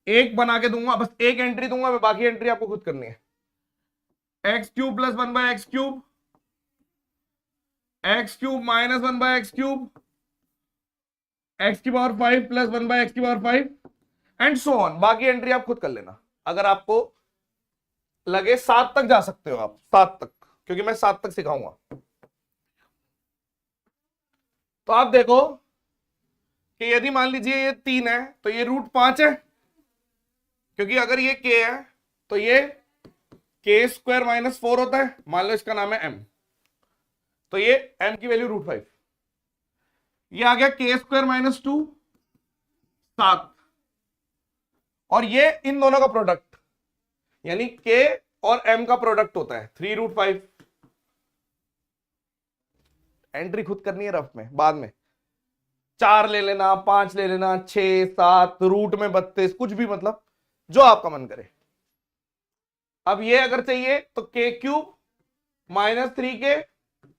एक बना के दूंगा, बस एक एंट्री दूंगा मैं, बाकी एंट्री आपको खुद करनी है। X cube plus 1/x cube, x cube minus 1/x cube, x की पावर 5 प्लस 1/x की पावर 5 एंड सो ऑन। बाकी एंट्री आप खुद कर लेना। अगर आपको लगे 7 तक जा सकते हो आप, 7 तक, क्योंकि मैं 7 तक सिखाऊंगा। तो आप देखो कि यदि मान लीजिए ये 3 है तो ये √5 है, क्योंकि अगर ये k है तो ये k² - 4 होता है। मान लो इसका नाम है m, तो ये m की वैल्यू √5, ये आ गया k² - 2 7, और ये इन दोनों का प्रोडक्ट यानी k और m का प्रोडक्ट होता है 3√5। एंट्री खुद करनी है रफ में, बाद में 4 ले लेना, 5 ले लेना, 6 7, रूट में 32, कुछ भी, मतलब जो आपका मन करे। अब ये अगर चाहिए तो k³ - 3k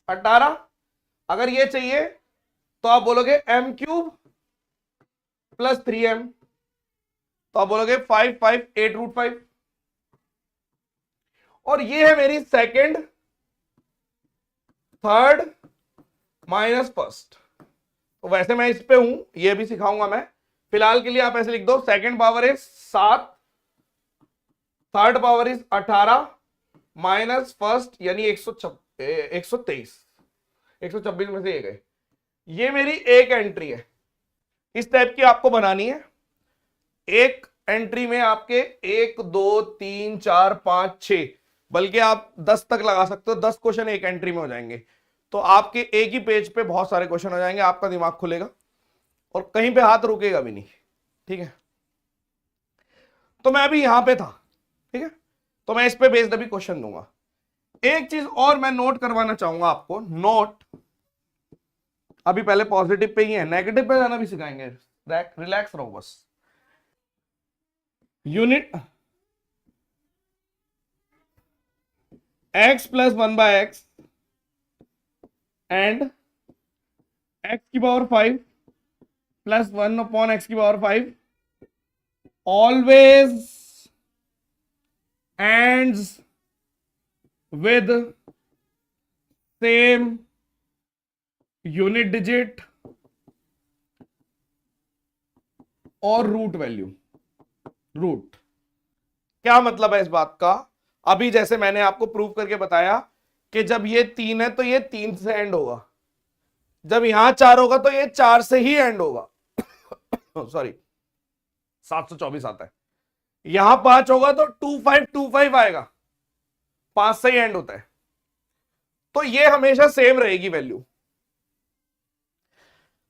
18। अगर ये चाहिए तो आप बोलोगे m³ + 3m, तो आप बोलोगे 5 5 8√5। और ये है मेरी सेकंड, थर्ड माइनस फर्स्ट। तो वैसे मैं इस पे हूं, ये भी सिखाऊंगा मैं। फिलहाल के लिए आप ऐसे लिख दो, second power is 7, third power is 18 minus first यानी 123। 126 में से ये गए। ये मेरी एक एंट्री है, इस टाइप की आपको बनानी है। एक एंट्री में आपके 1 2 3 4 5 6, बल्कि आप 10 तक लगा सकते हो। 10 क्वेश्चन एक एंट्री में हो जाएंगे, तो आपके एक ही पेज पे बहुत सारे क्वेश्चन हो जाएंगे। आपका दिमाग खुलेगा और कहीं पे हाथ रुकेगा भी नहीं, ठीक है। तो मैं अभी यहां पे था, ठीक है, तो मैं इस पे बेस्ड अभी क्वेश्चन दूंगा। एक चीज और मैं नोट करवाना चाहूंगा आपको, नोट अभी पहले पॉजिटिव पे ही है, नेगेटिव पे जाना भी सिखाएंगे। रिलैक्स रहो बस। Unit x + 1/x and x की पावर 5 + 1/x की power 5 always ends with same unit digit और रूट वैल्यू। रूट क्या मतलब है इस बात का? अभी जैसे मैंने आपको प्रूव करके बताया कि जब ये 3 है तो ये 3 से एंड होगा, जब यहां 4 होगा तो ये 4 से ही एंड होगा। सॉरी 724 आता है। यहां 5 होगा तो 2525 आएगा, 5 से ही एंड होता है। तो ये हमेशा सेम रहेगी वैल्यू,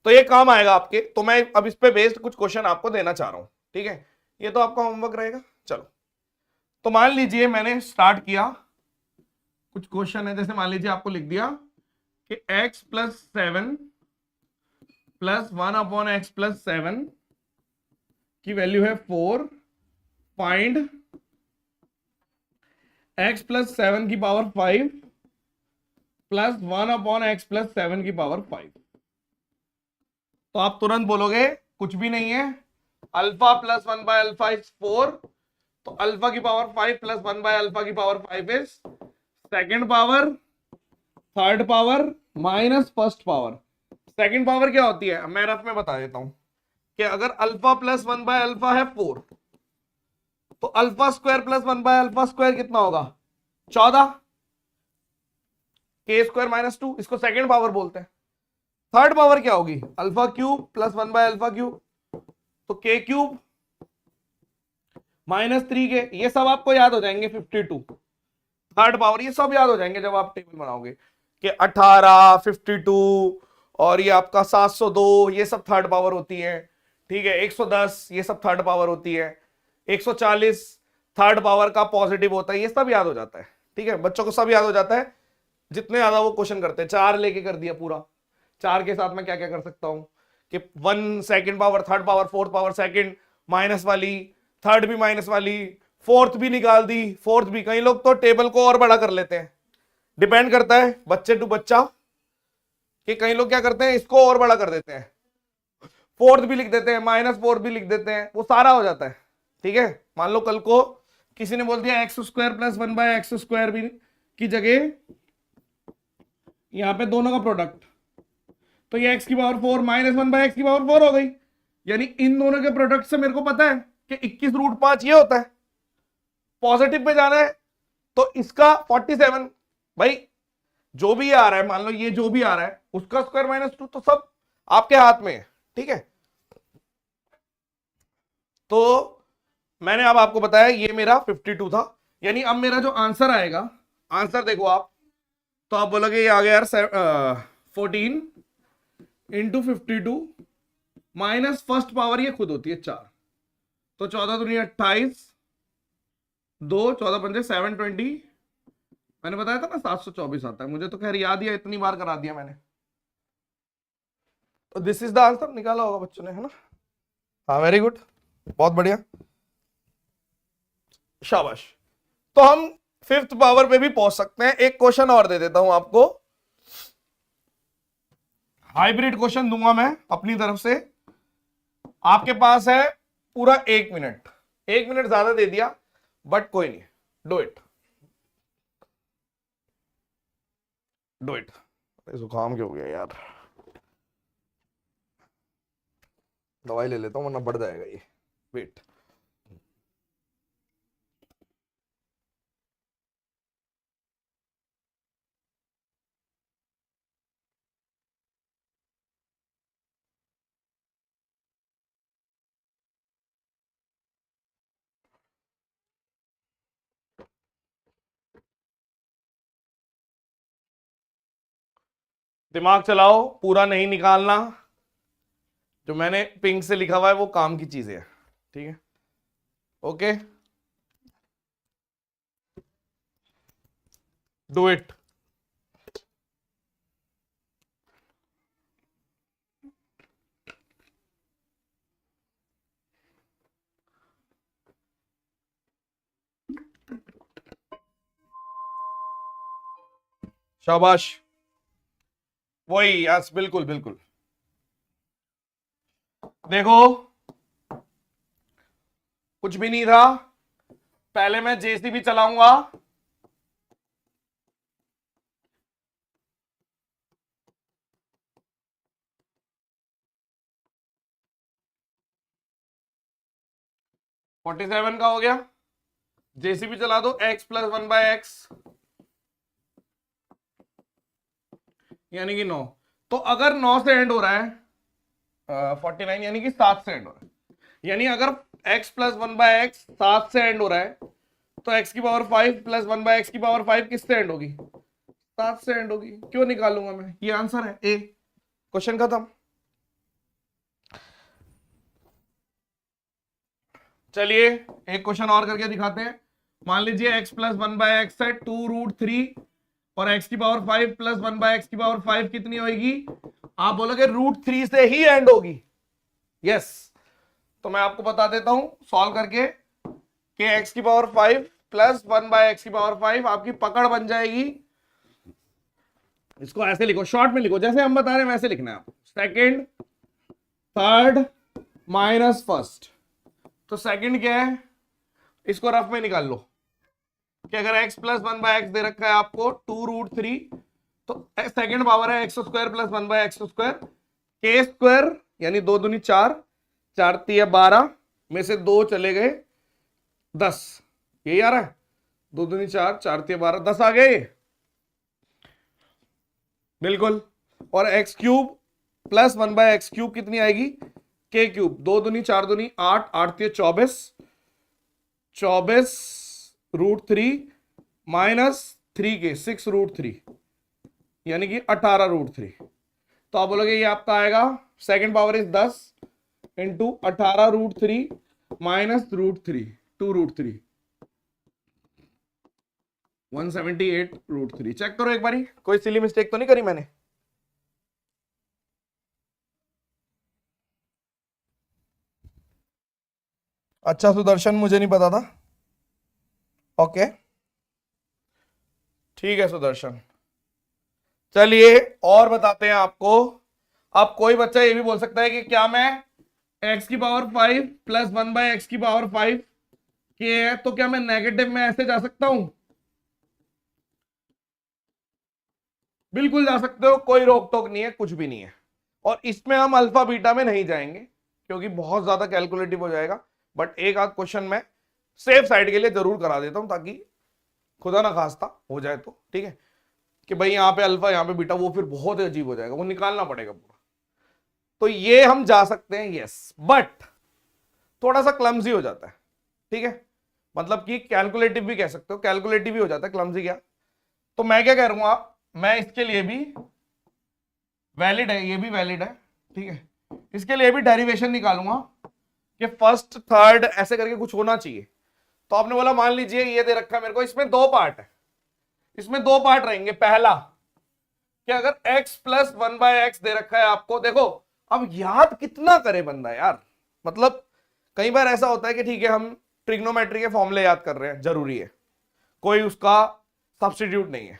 तो ये काम आएगा आपके। तो मैं अब इस पे बेस्ड कुछ क्वेश्चन आपको देना चाह रहा हूं, ठीक है। ये तो आपका होमवर्क रहेगा। चलो, तो मान लीजिए मैंने स्टार्ट किया, कुछ क्वेश्चन है, जैसे मान लीजिए आपको लिख दिया कि x + 7 + 1/x + 7 की वैल्यू है 4। फाइंड x + 7 की पावर 5 + 1/x + 7 की पावर 5। तो आप तुरंत बोलोगे कुछ भी नहीं है, अल्फा + 1/α इज 4, तो अल्फा की पावर 5 + 1/α की power 5 is second power, third power minus first power. Second power क्या होती है मैं रफ में बता देता हूं कि अगर अल्फा + 1/α है 4, तो α² + 1/α² कितना होगा 14, k² - 2, इसको सेकेंड पावर बोलते हैं। थर्ड पावर क्या होगी α³ + 1/α³, तो k³ -3k। ये सब आपको याद हो जाएंगे 52। थर्ड पावर ये सब याद हो जाएंगे जब आप टेबल बनाओगे कि 18 52 और ये आपका 702 ये सब थर्ड पावर होती है, ठीक है। 110 ये सब थर्ड पावर होती है, 140 थर्ड पावर का पॉजिटिव होता है, ये सब याद हो जाता है, ठीक है। बच्चों को सब याद हो जाता है जितने ज्यादा वो क्वेश्चन करते हैं। 4 लेके कर दिया पूरा, 4 के साथ मैं क्या क्या कर सकता हूं कि 1 second power, third power, fourth power, second minus वाली, थर्ड भी माइनस वाली, फोर्थ भी निकाल दी, फोर्थ भी। कई लोग तो टेबल को और बड़ा कर लेते हैं, डिपेंड करता है बच्चे टू बच्चा कि कई लोग क्या करते हैं इसको और बड़ा कर देते हैं, फोर्थ भी लिख देते हैं, -4 भी लिख देते हैं, वो सारा हो जाता है, ठीक है। मान लो कल को किसी ने बोल दिया x² + 1/x² भी की जगह यहां पे दोनों का प्रोडक्ट, तो ये x⁴ - 1/x⁴ हो गई। यानी इन दोनों के प्रोडक्ट से मेरे को पता है कि 21√5 ये होता है। पॉजिटिव पे जाना है तो इसका 47, भाई जो भी आ रहा है, मान लो ये जो भी आ रहा है उसका स्क्वायर -2, तो सब आपके हाथ में है, ठीक है। तो मैंने अब आपको बताया ये मेरा 52 था। यानी अब मेरा जो आंसर आएगा, आंसर देखो आप, तो आप बोलोगे ये आ गया यार 14 × 52 माइनस फर्स्ट पावर ये खुद होती है 4, तो 14 दूनी 28, 2 14 पंजे 720। मैंने बताया था ना 724 आता है, मुझे तो खैर याद ही है, इतनी बार करा दिया मैंने। तो दिस इज द आंसर, निकाला होगा बच्चों ने, है ना। हाँ वेरी गुड, बहुत बढ़िया, शाबाश। तो हम 5th पावर पे भी पहुंच सकते हैं। एक क्वेश्चन और दे देता हूं आपको, हाइब्रिड क्वेश्चन दूंगा मैं अपनी तरफ से। आपके पास है पूरा 1 मिनट, 1 मिनट ज्यादा दे दिया बट कोई नहीं, डू इट, डू इट। जुकाम क्यों हो गया यार, दवाई ले लेता हूं वरना बढ़ जाएगा ये, वेट। दिमाग चलाओ, पूरा नहीं निकालना, जो मैंने पिंक से लिखा हुआ है वो काम की चीजें है, ठीक है। Okay, do it. शाबाश, वही, यस, बिल्कुल बिल्कुल। देखो कुछ भी नहीं था, पहले मैं जेसीबी चलाऊंगा, फोर्टी 47 का हो गया, जेसीबी चला दो, x + 1/x यानी कि 9। तो अगर 9 से एंड हो रहा है 49 यानी कि 7 से एंड हो रहा है, यानी अगर x + 1/x 7 से एंड हो रहा है तो x⁵ + 1/x⁵ किससे एंड होगी, 7 से एंड होगी। क्यों निकालूंगा मैं, ये आंसर है ए, क्वेश्चन खत्म। चलिए एक क्वेश्चन और करके दिखाते हैं। मान लीजिए x + 1/x है 2√3 और x⁵ + 1/x⁵ कितनी होगी, आप बोलोगे √3 से ही एंड होगी, यस। तो मैं आपको बता देता हूं सॉल्व करके कि x⁵ + 1/x⁵ आपकी पकड़ बन जाएगी। इसको ऐसे लिखो, शॉर्ट में लिखो, जैसे हम बता रहे हैं वैसे लिखना है आप, सेकंड, थर्ड माइनस फर्स्ट। तो सेकंड क्या है, इसको रफ में निकाल लो कि अगर x + 1/x दे रखा है आपको 2√3, तो सेकंड पावर है x² + 1/x², k² यानी 2 दूनी 4, 4 तिया 12 में से 2 चले गए 10, यही आ रहा है, 2 दूनी 4, 4 तिया 12, 10 आ गए बिल्कुल। और x³ + 1/x³ कितनी आएगी, k³, 2 दूनी 4 दूनी 8, 8 तिया 24, 24√3 - 3 के 6√3 यानी कि 18√3, तो आप बोलोगे ये आपका आएगा second power is 10 into 18√3 minus √3 2√3 178√3। Check करो एक बारी, कोई सिली मिस्टेक तो नहीं करी मैंने। अच्छा सुदर्शन, मुझे नहीं पता था। ओके ठीक है सुदर्शन, चलिए और बताते हैं आपको। अब कोई बच्चा ये भी बोल सकता है कि क्या मैं x की पावर 5 प्लस 1/x की पावर 5 के है, तो क्या मैं नेगेटिव में ऐसे जा सकता हूं? बिल्कुल जा सकते हो, कोई रोक टोक नहीं है, कुछ भी नहीं है। और इसमें हम अल्फा बीटा में नहीं जाएंगे क्योंकि बहुत ज्यादा कैलकुलेटिव हो जाएगा, बट एक आध क्वेश्चन में सेफ साइड के लिए जरूर करा देता हूं ताकि खुदा ना खास्ता हो जाए तो ठीक है कि भाई यहाँ पे अल्फा यहाँ पे बीटा, वो फिर बहुत ही अजीब हो जाएगा, वो निकालना पड़ेगा पूरा। तो ये हम जा सकते हैं यस, बट थोड़ा सा क्लमजी हो जाता है, ठीक है। मतलब कि कैलकुलेटिव भी कह सकते हो, कैलकुलेटिव भी हो जाता है, क्लमजी क्या। तो मैं क्या कह रहा हूं, मैं इसके लिए भी वैलिड है, ये भी वैलिड है, ठीक है। इसके लिए भी डेरिवेशन निकालूंगा कि फर्स्ट थर्ड ऐसे करके कुछ होना चाहिए। तो आपने बोला मान लीजिए ये दे रखा है मेरे को, इसमें दो पार्ट है, इसमें दो पार्ट रहेंगे। पहला कि अगर x प्लस 1/x दे रखा है आपको, देखो अब याद कितना करे बंदा यार, मतलब कई बार ऐसा होता है कि ठीक है हम ट्रिग्नोमेट्री के फॉर्मूले याद कर रहे हैं, जरूरी है, कोई उसका सब्स्टिट्यूट नहीं है,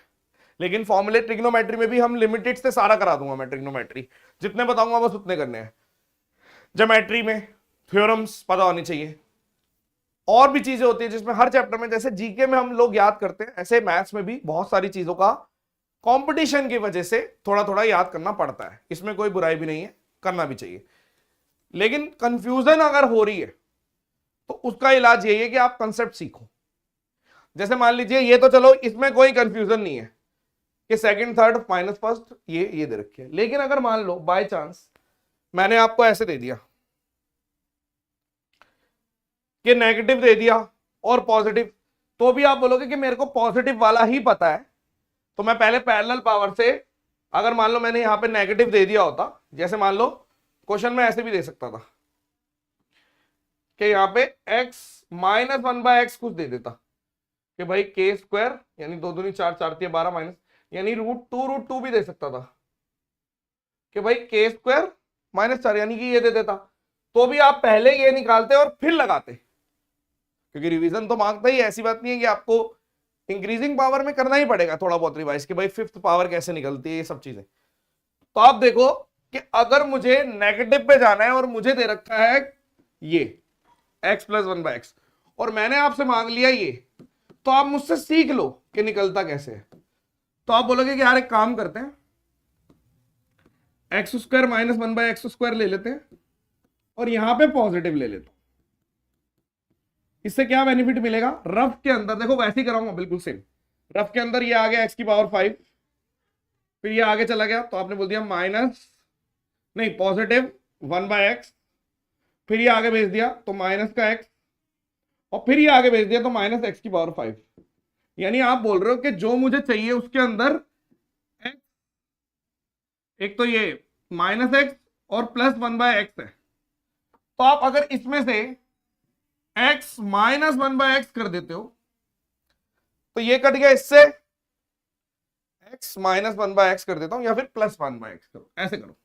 लेकिन फॉर्मूले ट्रिग्नोमेट्री में भी हम लिमिटेड से सारा करा दूंगा मैं, ट्रिग्नोमेट्री जितने बताऊंगा बस उतने करने हैं। ज्योमेट्री में थ्योरम्स पता होनी चाहिए, और भी चीजें होती है जिसमें हर चैप्टर में, जैसे जीके में हम लोग याद करते हैं, ऐसे मैथ्स में भी बहुत सारी चीजों का कंपटीशन की वजह से थोड़ा थोड़ा याद करना पड़ता है। इसमें कोई बुराई भी नहीं है, करना भी चाहिए, लेकिन कंफ्यूजन अगर हो रही है तो उसका इलाज यही है कि आप कंसेप्ट सीखो। जैसे मान लीजिए ये तो चलो इसमें कोई कंफ्यूजन नहीं है कि सेकंड थर्ड माइनस फर्स्ट ये दे रखी है, लेकिन अगर मान लो बाय चांस मैंने आपको ऐसे दे दिया कि नेगेटिव दे दिया और पॉजिटिव, तो भी आप बोलोगे कि मेरे को पॉजिटिव वाला ही पता है, तो मैं पहले पैरेलल पावर से, अगर मान लो मैंने यहां पे नेगेटिव दे दिया होता, जैसे मान लो क्वेश्चन में ऐसे भी दे सकता था कि यहां पे x माइनस 1/x कुछ दे देता कि भाई k स्क्वायर यानी 2 दूनी 4 4 3 12 माइनस यानी √2 भी दे सकता था कि भाई k स्क्वायर -4 यानी कि ये दे देता, तो भी आप पहले ये निकालते और फिर लगाते, क्योंकि रिवीजन तो मांगता ही, ऐसी बात नहीं है कि आपको इंक्रीजिंग पावर में करना ही पड़ेगा थोड़ा बहुत रिवाइज कि भाई फिफ्थ पावर कैसे निकलती है, ये सब चीजें। तो आप देखो कि अगर मुझे नेगेटिव पे जाना है और मुझे दे रखा है ये x प्लस 1/x और मैंने आपसे मांग लिया ये, तो आप मुझसे सीख लो कि निकलता कैसे है। तो आप बोलोगे कि यार एक काम करते हैं, x square minus 1/x square ले लेते हैं और यहां पे पॉजिटिव ले लेते हैं। इससे क्या बेनिफिट मिलेगा, रफ के अंदर देखो वैसे ही कराऊंगा बिल्कुल सेम, रफ के अंदर ये आ गया x की पावर 5, फिर ये आगे चला गया तो आपने बोल दिया माइनस नहीं पॉजिटिव 1/x, फिर ये आगे भेज दिया तो माइनस का x, और फिर ये आगे भेज दिया तो माइनस x की पावर 5। यानी आप बोल रहे हो कि जो मुझे चाहिए उसके अंदर x, एक तो ये माइनस x और प्लस 1/x है, तो आप अगर इसमें से x माइनस 1/x कर देते हो तो ये कट गया, इससे x माइनस 1/x कर देता हूं या फिर प्लस 1/x करो, ऐसे करो,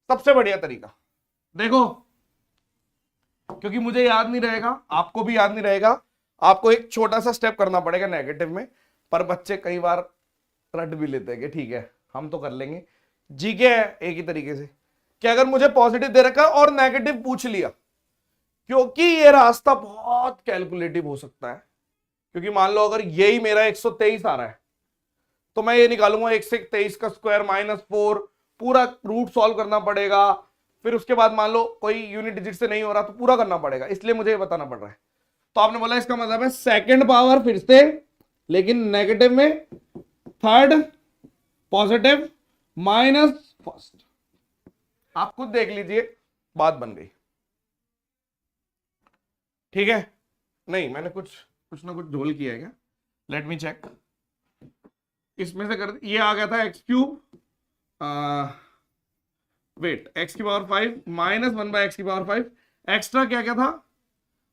सबसे बढ़िया तरीका। देखो क्योंकि मुझे याद नहीं रहेगा, आपको भी याद नहीं रहेगा, आपको एक छोटा सा स्टेप करना पड़ेगा नेगेटिव में, पर बच्चे कई बार रट भी लेते हैं कि ठीक है हम तो कर लेंगे। जीके है एक ही तरीके से कि अगर मुझे पॉजिटिव दे रखा और नेगेटिव पूछ लिया, क्योंकि ये रास्ता बहुत कैलकुलेटिव हो सकता है, क्योंकि मान लो अगर यही मेरा 123 आ रहा है तो मैं ये निकालूंगा 123 का स्क्वायर -4, पूरा रूट सॉल्व करना पड़ेगा, फिर उसके बाद मान लो कोई यूनिट डिजिट से नहीं हो रहा तो पूरा करना पड़ेगा, इसलिए मुझे ये बताना पड़ रहा है। तो आपने बोला इसका मतलब है सेकंड पावर फिर से, लेकिन नेगेटिव में, थर्ड पॉजिटिव माइनस फर्स्ट, आप खुद देख लीजिए बात बन गई, ठीक है। नहीं मैंने कुछ ना कुछ झोल किया है क्या, लेट मी चेक। इसमें से कर ये आ गया था x³ वेट, एक्स की पावर 5 माइनस 1/x की पावर 5, एक्स्ट्रा क्या क्या था,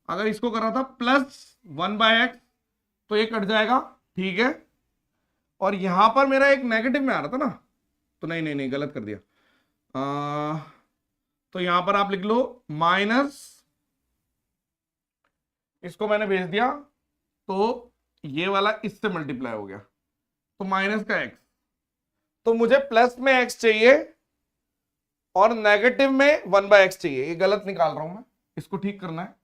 अगर इसको करा था प्लस 1/x तो ये कट जाएगा, ठीक है। और यहां पर मेरा एक नेगेटिव में आ रहा था ना, तो नहीं नहीं नहीं गलत कर दिया। तो यहां पर आप लिख लो माइनस, इसको मैंने भेज दिया तो ये वाला इससे मल्टीप्लाई हो गया, तो माइनस का x, तो मुझे प्लस में x चाहिए और नेगेटिव में 1/x चाहिए। ये गलत निकाल रहा हूं मैं, इसको ठीक करना है,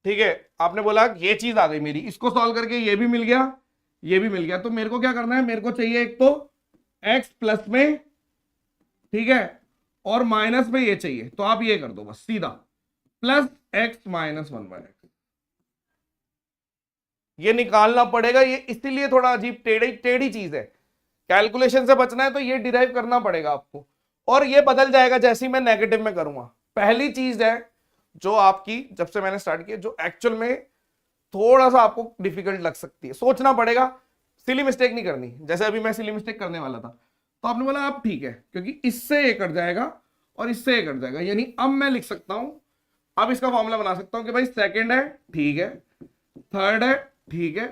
ठीक है। आपने बोला ये चीज आ गई मेरी, इसको सॉल्व करके ये भी मिल गया, ये भी मिल गया, तो मेरे को क्या करना है, मेरे को चाहिए एक तो x प्लस में, ठीक है, और माइनस में ये चाहिए, तो आप ये कर दो बस सीधा, प्लस x माइनस 1/x। ये निकालना पड़ेगा, ये इसीलिए थोड़ा अजीब टेढ़ी टेढ़ी चीज है, कैलकुलेशन से बचना है तो ये डिराइव करना पड़ेगा आपको, और ये बदल जाएगा जैसे ही मैं नेगेटिव में करूंगा। पहली चीज है जो आपकी, जब से मैंने स्टार्ट किया, जो एक्चुअल में थोड़ा सा आपको डिफिकल्ट लग सकती है, सोचना पड़ेगा, सिली मिस्टेक नहीं करनी, जैसे अभी मैं सिली मिस्टेक करने वाला था, तो आपने बोला आप ठीक है, क्योंकि इससे ये कट जाएगा और इससे ये कट जाएगा, यानी अब मैं लिख सकता हूं, अब इसका फॉर्मूला बना सकता हूं कि भाई सेकंड है, ठीक है, थर्ड है, ठीक है,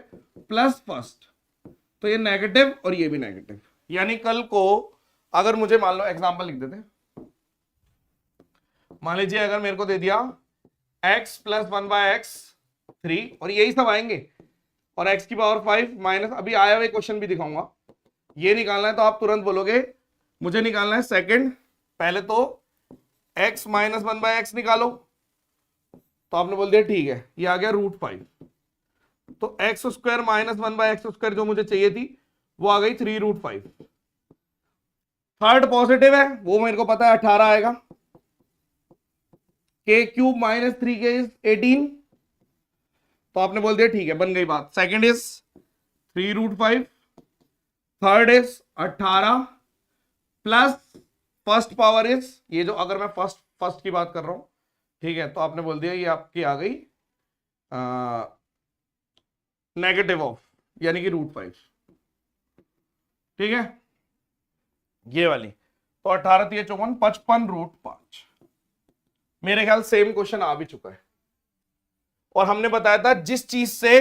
प्लस फर्स्ट, तो ये नेगेटिव और ये भी नेगेटिव। यानी कल को अगर मुझे मान लो एग्जांपल लिख देते, मान लीजिए अगर मेरे को दे दिया x प्लस 1/x 3, और यही सब आएंगे, और x की पावर 5 माइनस, अभी आया हुआ क्वेश्चन भी दिखाऊंगा, ये निकालना है, तो आप तुरंत बोलोगे मुझे निकालना है सेकंड, पहले तो x माइनस 1/x निकालो, तो आपने बोल दिया ठीक है, ये आ गया √5, तो x square minus 1/x square जो मुझे चाहिए थी वो आ गई 3√5। थर्ड पॉजिटिव है, वो मेरे को पता है 18 आएगा, k cube minus 3k is 18, तो आपने बोल दिया ठीक है, बन गई बात। Second is 3√5, third is 18 plus first power is, ये जो अगर मैं फर्स्ट की बात कर रहा हूं, ठीक है, तो आपने बोल दिया ये आपकी आ गई नेगेटिव ऑफ, यानी कि √5, ठीक है, ये वाली, तो 18 3 54 55 √5। मेरे ख्याल सेम क्वेश्चन आ भी चुका है, और हमने बताया था जिस चीज से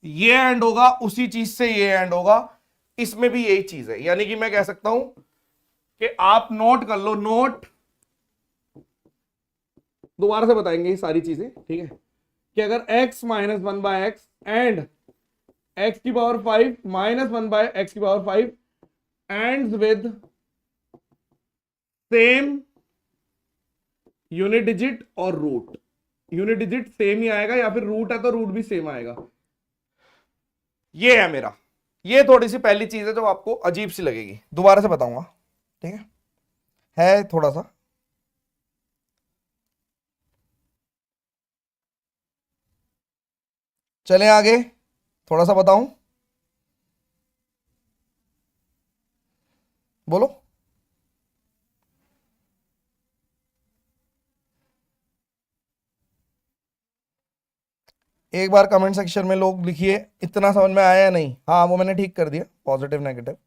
ये एंड होगा उसी चीज से ये एंड होगा, इसमें भी यही चीज है, यानी कि मैं कह सकता हूं कि आप नोट कर लो, नोट दोबारा से बताएंगे ये सारी चीजें, ठीक है, कि अगर x minus 1/x and x की पावर 5 माइनस 1/x की power 5 ends with same unit digit और रूट, यूनिट डिजिट सेम ही आएगा, या फिर रूट है तो रूट भी सेम आएगा, ये है मेरा। ये थोड़ी सी पहली चीज है जो आपको अजीब सी लगेगी, दोबारा से बताऊंगा, ठीक है थोड़ा सा। चलें आगे, थोड़ा सा बताऊं, बोलो। एक बार कमेंट सेक्शन में लोग लिखिए इतना समझ में आया या नहीं। हाँ वो मैंने ठीक कर दिया, पॉजिटिव नेगेटिव,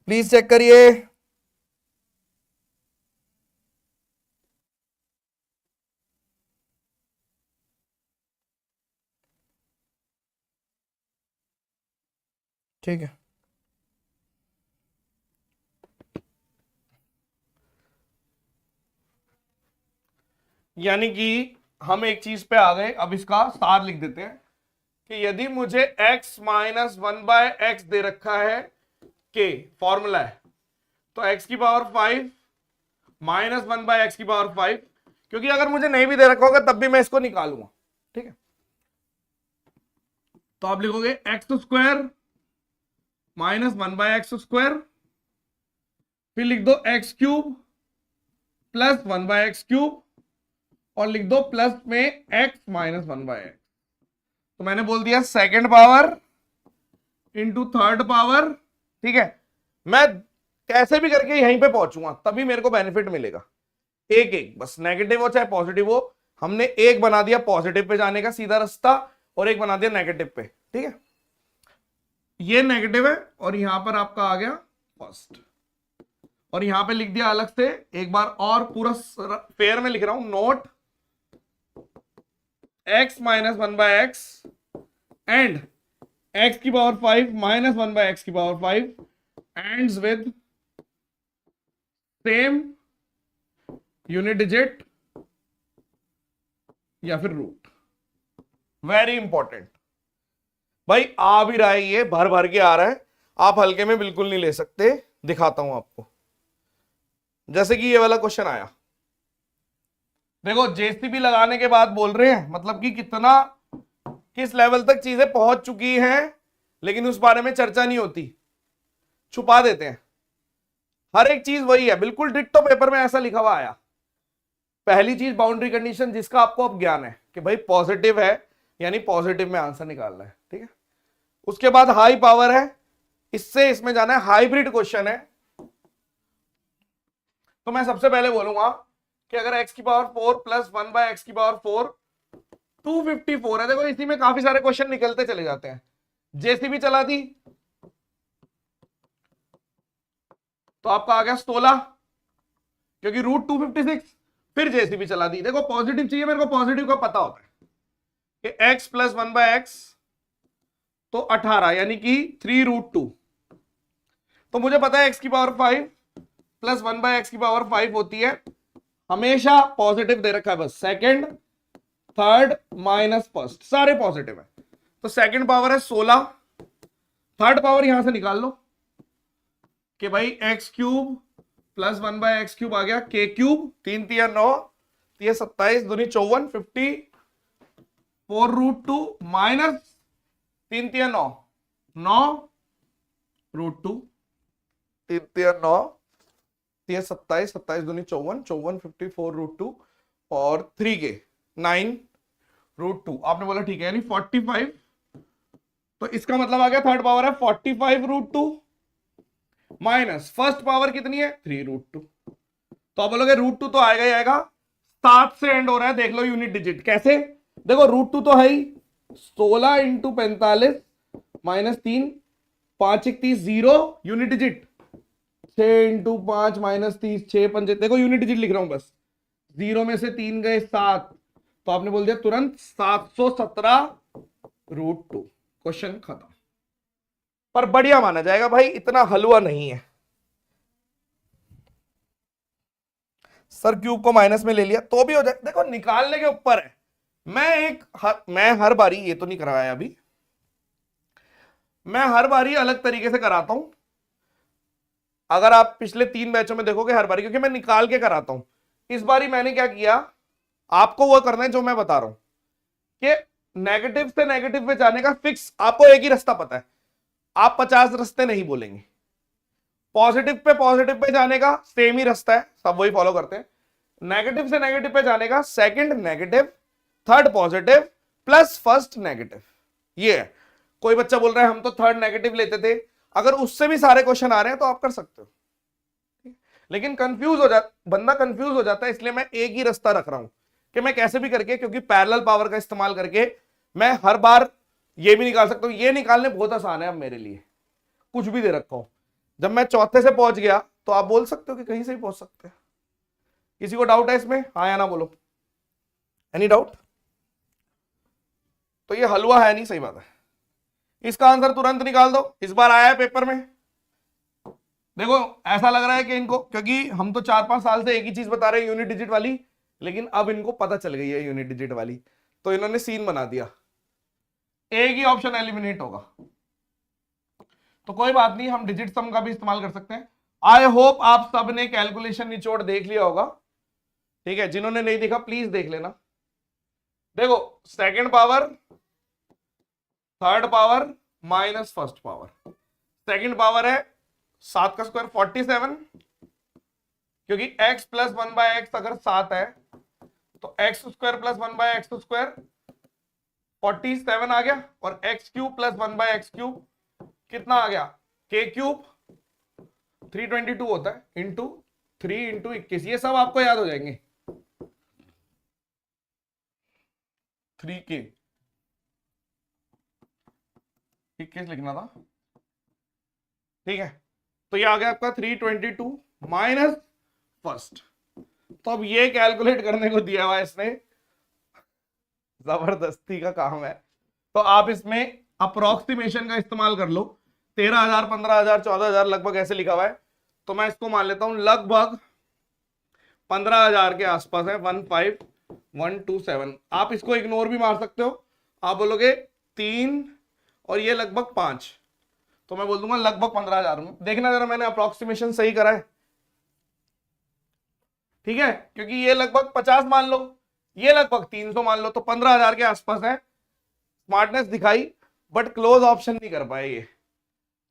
प्लीज चेक करिए। ठीक है, यानी कि हम एक चीज पे आ गए, अब इसका सार लिख देते हैं कि यदि मुझे x माइनस 1/x दे रखा है, के फॉर्मूला है, तो x की पावर 5 माइनस 1/x की पावर 5, क्योंकि अगर मुझे नहीं भी दे रखा होगा तब भी मैं इसको निकालूंगा, ठीक है, तो आप लिखोगे x square minus 1/x square, फिर लिख दो x cube plus 1/x cube, और लिख दो प्लस में x माइनस 1/x, तो मैंने बोल दिया second power into third power, ठीक है। मैं कैसे भी करके यहीं पे पहुंचूंगा तभी मेरे को बेनिफिट मिलेगा, एक एक बस, नेगेटिव हो चाहे पॉजिटिव हो, हमने एक बना दिया पॉजिटिव पे जाने का सीधा रास्ता और एक बना दिया नेगेटिव पे, ठीक है। ये नेगेटिव है और यहां पर आपका आ गया फर्स्ट। और यहां पे लिख दिया अलग से एक बार और, पूरा पेयर में लिख रहा हूं, note x minus 1/x and x की पावर 5 माइनस 1/x की power 5 ends with same unit digit या फिर रूट। वेरी इंपॉर्टेंट भाई, आ भी रहा है, ये भर भर के आ रहा है, आप हल्के में बिल्कुल नहीं ले सकते। दिखाता हूं आपको, जैसे कि ये वाला क्वेश्चन आया, देखो जेसीबी लगाने के बाद बोल रहे हैं मतलब कि कितना, किस लेवल तक चीजें पहुंच चुकी हैं, लेकिन उस बारे में चर्चा नहीं होती, छुपा देते हैं। हर एक चीज वही है, बिल्कुल डिट्टो पेपर में ऐसा लिखा हुआ आया। पहली चीज बाउंड्री कंडीशन, जिसका आपको अब ज्ञान है कि भाई पॉजिटिव है यानी पॉजिटिव में आंसर निकालना है, ठीक है। उसके बाद हाई पावर है, इससे इसमें जाना है, हाइब्रिड क्वेश्चन है। तो मैं सबसे पहले बोलूंगा कि अगर x की पावर 4 प्लस 1/x की पावर 4 254 है, देखो इसी में काफी सारे क्वेश्चन निकलते चले जाते हैं। जेसीबी चला दी तो आपका आ गया 16, क्योंकि रूट 256, फिर जेसीबी चला दी। देखो पॉजिटिव चाहिए मेरे को, पॉजिटिव का पता होता है कि x प्लस 1/x तो 18 यानी कि 3√2। तो मुझे पता है x की पावर 5 प्लस 1/x की पावर 5 होती है, हमेशा पॉजिटिव दे रखा है, बस सेकंड थर्ड माइनस फर्स्ट सारे पॉजिटिव है। तो सेकंड पावर है 16, थर्ड पावर यहां से निकाल लो कि भाई x cube plus 1/x cube आ गया, k क्यूब 3 3 9, 27 दूनी 54, 54√2 माइनस 3 3 9 9√2, 3 3 9, 27 27 दूनी 54, 54 54√2 और 3k 9√2। आपने बोला ठीक है, यानी 45। तो इसका मतलब आ गया थर्ड पावर है 45√2 माइनस फर्स्ट पावर कितनी है 3√2। तो आप बोलोगे √2 तो आएगा ही आएगा, 7 से एंड हो रहा है, देख लो यूनिट डिजिट कैसे। देखो √2 तो है ही, 16 into 45 minus 3 5 1 30 0 unit digit, 6 into 5 minus 30 6 5, देखो यूनिट डिजिट लिख रहा हूं बस, 0 में से 3 गए 7, तो आपने बोल दिया तुरंत 717√2। क्वेश्चन खत्म। पर बढ़िया माना जाएगा भाई, इतना हलवा नहीं है। सर क्यूब को माइनस में ले लिया तो भी हो जाए, देखो निकालने के ऊपर है। मैं हर बारी, ये तो नहीं करवाया अभी, मैं हर बारी अलग तरीके से कराता हूं। अगर आप पिछले 3 बैचों में देखोगे हर बारी, क्योंकि मैं निकाल के कराता हूं। इस बारी मैंने क्या किया, आपको वो करना है जो मैं बता रहा हूं कि नेगेटिव से नेगेटिव पे जाने का फिक्स आपको एक ही रास्ता पता है, आप 50 रास्ते नहीं बोलेंगे। पॉजिटिव पे जाने का सेम ही रास्ता है, सब वही फॉलो करते हैं। नेगेटिव से नेगेटिव पे जाने का second negative, third positive plus first negative, ये है। कोई बच्चा बोल रहा है हम तो थर्ड नेगेटिव लेते थे, अगर उससे भी सारे क्वेश्चन आ रहे हैं तो आप कर सकते हो, लेकिन बंदा कंफ्यूज हो जाता है, इसलिए मैं एक ही रास्ता रख रहा हूं कि मैं कैसे भी करके, क्योंकि पैरेलल पावर का इस्तेमाल करके मैं हर बार ये भी निकाल सकता हूं। ये निकालने बहुत आसान है अब मेरे लिए, कुछ भी दे रखा हूं। जब मैं चौथे से पहुंच गया तो आप बोल सकते हो कि कहीं से भी पहुंच सकते हैं। किसी को डाउट है इसमें, हाँ या ना बोलो, एनी डाउट? तो ये हलवा है नहीं, सही बात है। इसका आंसर तुरंत निकाल दो, इस बार आया है पेपर में। देखो ऐसा लग रहा है कि इनको, क्योंकि हम तो 4-5 साल से एक ही चीज बता रहे हैं यूनिट डिजिट वाली, लेकिन अब इनको पता चल गई है यूनिट डिजिट वाली, तो इन्होंने सीन बना दिया, एक ही ऑप्शन एलिमिनेट होगा। तो कोई बात नहीं, हम डिजिट सम का भी इस्तेमाल कर सकते हैं। आई होप आप सब ने कैलकुलेशन निचोड़ देख लिया होगा, ठीक है। जिन्होंने नहीं देखा प्लीज देख लेना। देखो second power, third power minus first power. Second power है 7 का स्क्वायर 47, क्योंकि x प्लस 1/x अगर 7 है तो x square plus 1/x square 47 आ गया, और x cube plus 1/x cube कितना आ गया, k क्यूब 322 होता है, इंटू 3 इंटू 21, ये सब आपको याद हो जाएंगे। 3k 21 लिखना था, ठीक है। तो ये आ गया आपका 322 माइनस फर्स्ट। तो अब ये कैलकुलेट करने को दिया हुआ है इसने, जबरदस्ती का काम है। तो आप इसमें अप्रोक्सीमेशन का इस्तेमाल कर लो। 13,000, 15,000, 14,000 लगभग ऐसे लिखा हुआ है, तो मैं इसको मान लेता हूं लगभग 15,000 के आसपास है। 15,127। आप इसको इग्नोर भी मार सकते हो, आप बोलोगे 3 और ये लगभग 5, तो मैं बोल दूंगा लगभग 15,000 में। देखना जरा मैंने अप्रोक्सीमेशन सही करा है, ठीक है, क्योंकि ये लगभग 50 मान लो, ये लगभग 300 मान लो, तो 15,000 के आसपास है। स्मार्टनेस दिखाई बट क्लोज ऑप्शन नहीं कर पाए ये,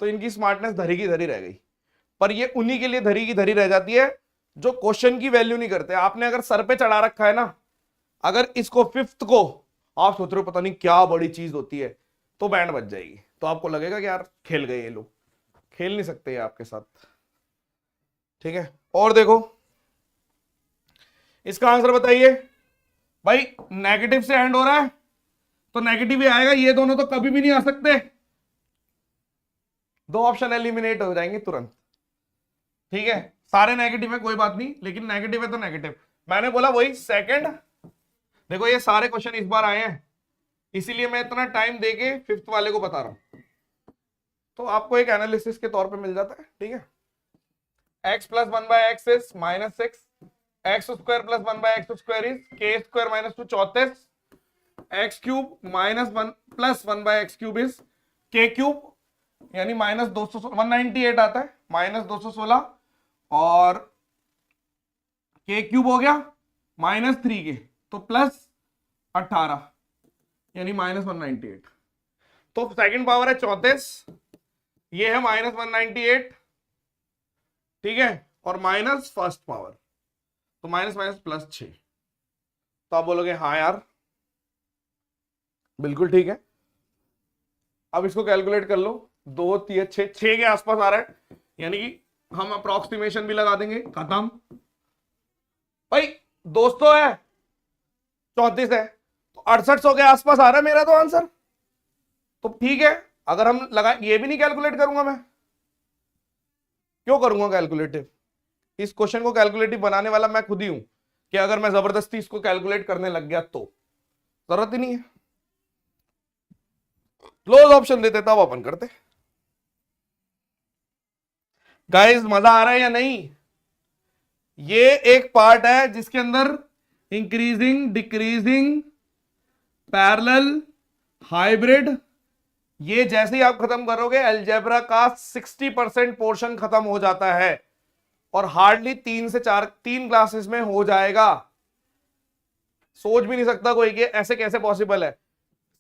तो इनकी स्मार्टनेस धरी की धरी रह गई। पर ये उन्हीं के लिए धरी की धरी रह जाती है जो क्वेश्चन की वैल्यू नहीं करते। आपने अगर सर पे चढ़ा रखा है ना, अगर इसको फिफ्थ को आप सोच रहे हो पता नहीं क्या बड़ी चीज होती है, तो बैंड बज जाएगी, तो आपको लगेगा कि यार खेल गए ये लोग। खेल नहीं सकते ये आपके साथ, ठीक है। और देखो इसका आंसर बताइए भाई, नेगेटिव से एंड हो रहा है तो नेगेटिव ही आएगा, ये दोनों तो कभी भी नहीं आ सकते। 2 ऑप्शन एलिमिनेट हो जाएंगे तुरंत, ठीक है। सारे नेगेटिव है कोई बात नहीं, लेकिन नेगेटिव है तो नेगेटिव। मैंने बोला वही सेकंड, देखो ये सारे क्वेश्चन इस बार आए हैं, इसीलिए मैं इतना टाइम देके फिफ्थ वाले को बता रहा हूं, तो आपको एक एनालिसिस के तौर पे मिल जाता है, ठीक है। x plus 1/x is -6, x square plus 1/x square is k square minus 2 34, x cube minus 1 plus 1/x cube is k cube, यानी माइनस 198 आता है, माइनस 216, और k क्यूब हो गया माइनस 3k, तो प्लस 18, यानी माइनस 198। तो सेकंड पावर है 34, ये है माइनस 198, ठीक है, और माइनस फर्स्ट पावर, तो माइनस माइनस प्लस 6। तो आप बोलोगे हाँ यार बिल्कुल ठीक है। अब इसको कैलकुलेट कर लो, 2 3 6 के आसपास आ रहा है, यानी कि हम अप्रोक्सीमेशन भी लगा देंगे, खत्म भाई। 200 है, 34 है, तो 6800 के आसपास आ रहा है मेरा तो आंसर, तो ठीक है। अगर हम लगा, ये भी नहीं कैलकुलेट करूंगा मैं, क्यों करूंगा कैलकुलेटिव? इस क्वेश्चन को कैलकुलेटिव बनाने वाला मैं खुद ही हूं, कि अगर मैं जबरदस्ती इसको कैलकुलेट करने लग गया तो जरूरत ही नहीं है। क्लोज ऑप्शन देते तब अपन करते। गाइस मजा आ रहा है या नहीं? ये एक पार्ट है जिसके अंदर इंक्रीजिंग, डिक्रीजिंग, पैरेलल, हाइब्रिड, ये जैसे ही आप खत्म करोगे अलजेब्रा का 60% पोर्शन खत्म हो जाता है, और हार्डली 3 से 4 3 क्लासेस में हो जाएगा। सोच भी नहीं सकता कोई कि ऐसे कैसे पॉसिबल है।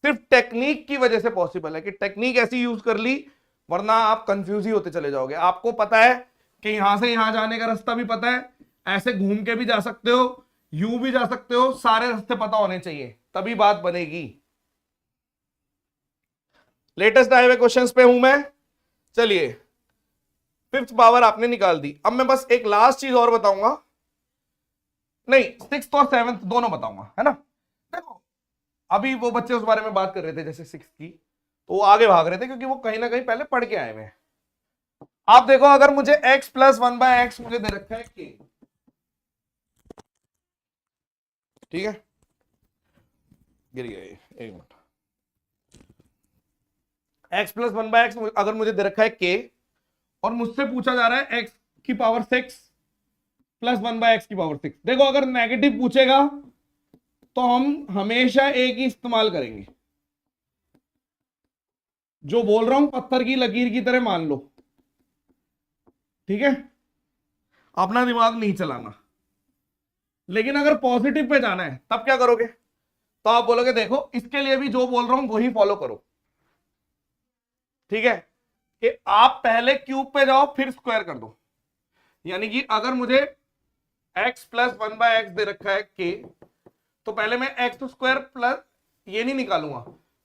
सिर्फ टेक्निक की वजह से पॉसिबल है, कि टेक्निक ऐसी यूज कर ली, वरना आप कंफ्यूज ही होते चले जाओगे। आपको पता है कि यहां से यहां जाने का रास्ता भी पता है, ऐसे घूम के भी जा सकते हो, यूं भी जा सकते हो, सारे रास्ते पता होने चाहिए, तभी बात बनेगी। लेटेस्ट आए हुए क्वेश्चंस पे हूं मैं। चलिए फिफ्थ पावर आपने निकाल दी, अब मैं बस एक लास्ट चीज और बताऊंगा, नहीं सिक्स्थ और सेवंथ दोनों बताऊंगा, है ना। देखो अभी वो बच्चे उस बारे में बात कर रहे थे जैसे सिक्स की, तो वो आगे भाग रहे थे क्योंकि वो कहीं ना कहीं पहले पढ़ के आए हुए हैं। आप देखो अगर मुझे x प्लस 1/x मुझे दे रखा है k, ठीक है, गिर गया ये, एक मिनट। x प्लस 1/x अगर मुझे दे रखा है k, और मुझसे पूछा जा रहा है x की पावर 6 प्लस 1/x की पावर 6। देखो अगर नेगेटिव पूछेगा तो हम हमेशा एक ही इस्तेमाल करेंगे, जो बोल रहा हूं पत्थर की लकीर की तरह मान लो, ठीक है, अपना दिमाग नहीं चलाना। लेकिन अगर पॉजिटिव पे जाना है तब क्या करोगे? तो आप बोलोगे देखो इसके लिए भी जो बोल रहा हूं वही फॉलो करो, ठीक है, कि आप पहले क्यूब पे जाओ फिर स्क्वायर कर दो। यानी कि अगर मुझे x प्लस 1/x दे रखा है k, तो पहले मैं एक्स स्क्वायर प्लस ये नहीं निकालूंगा,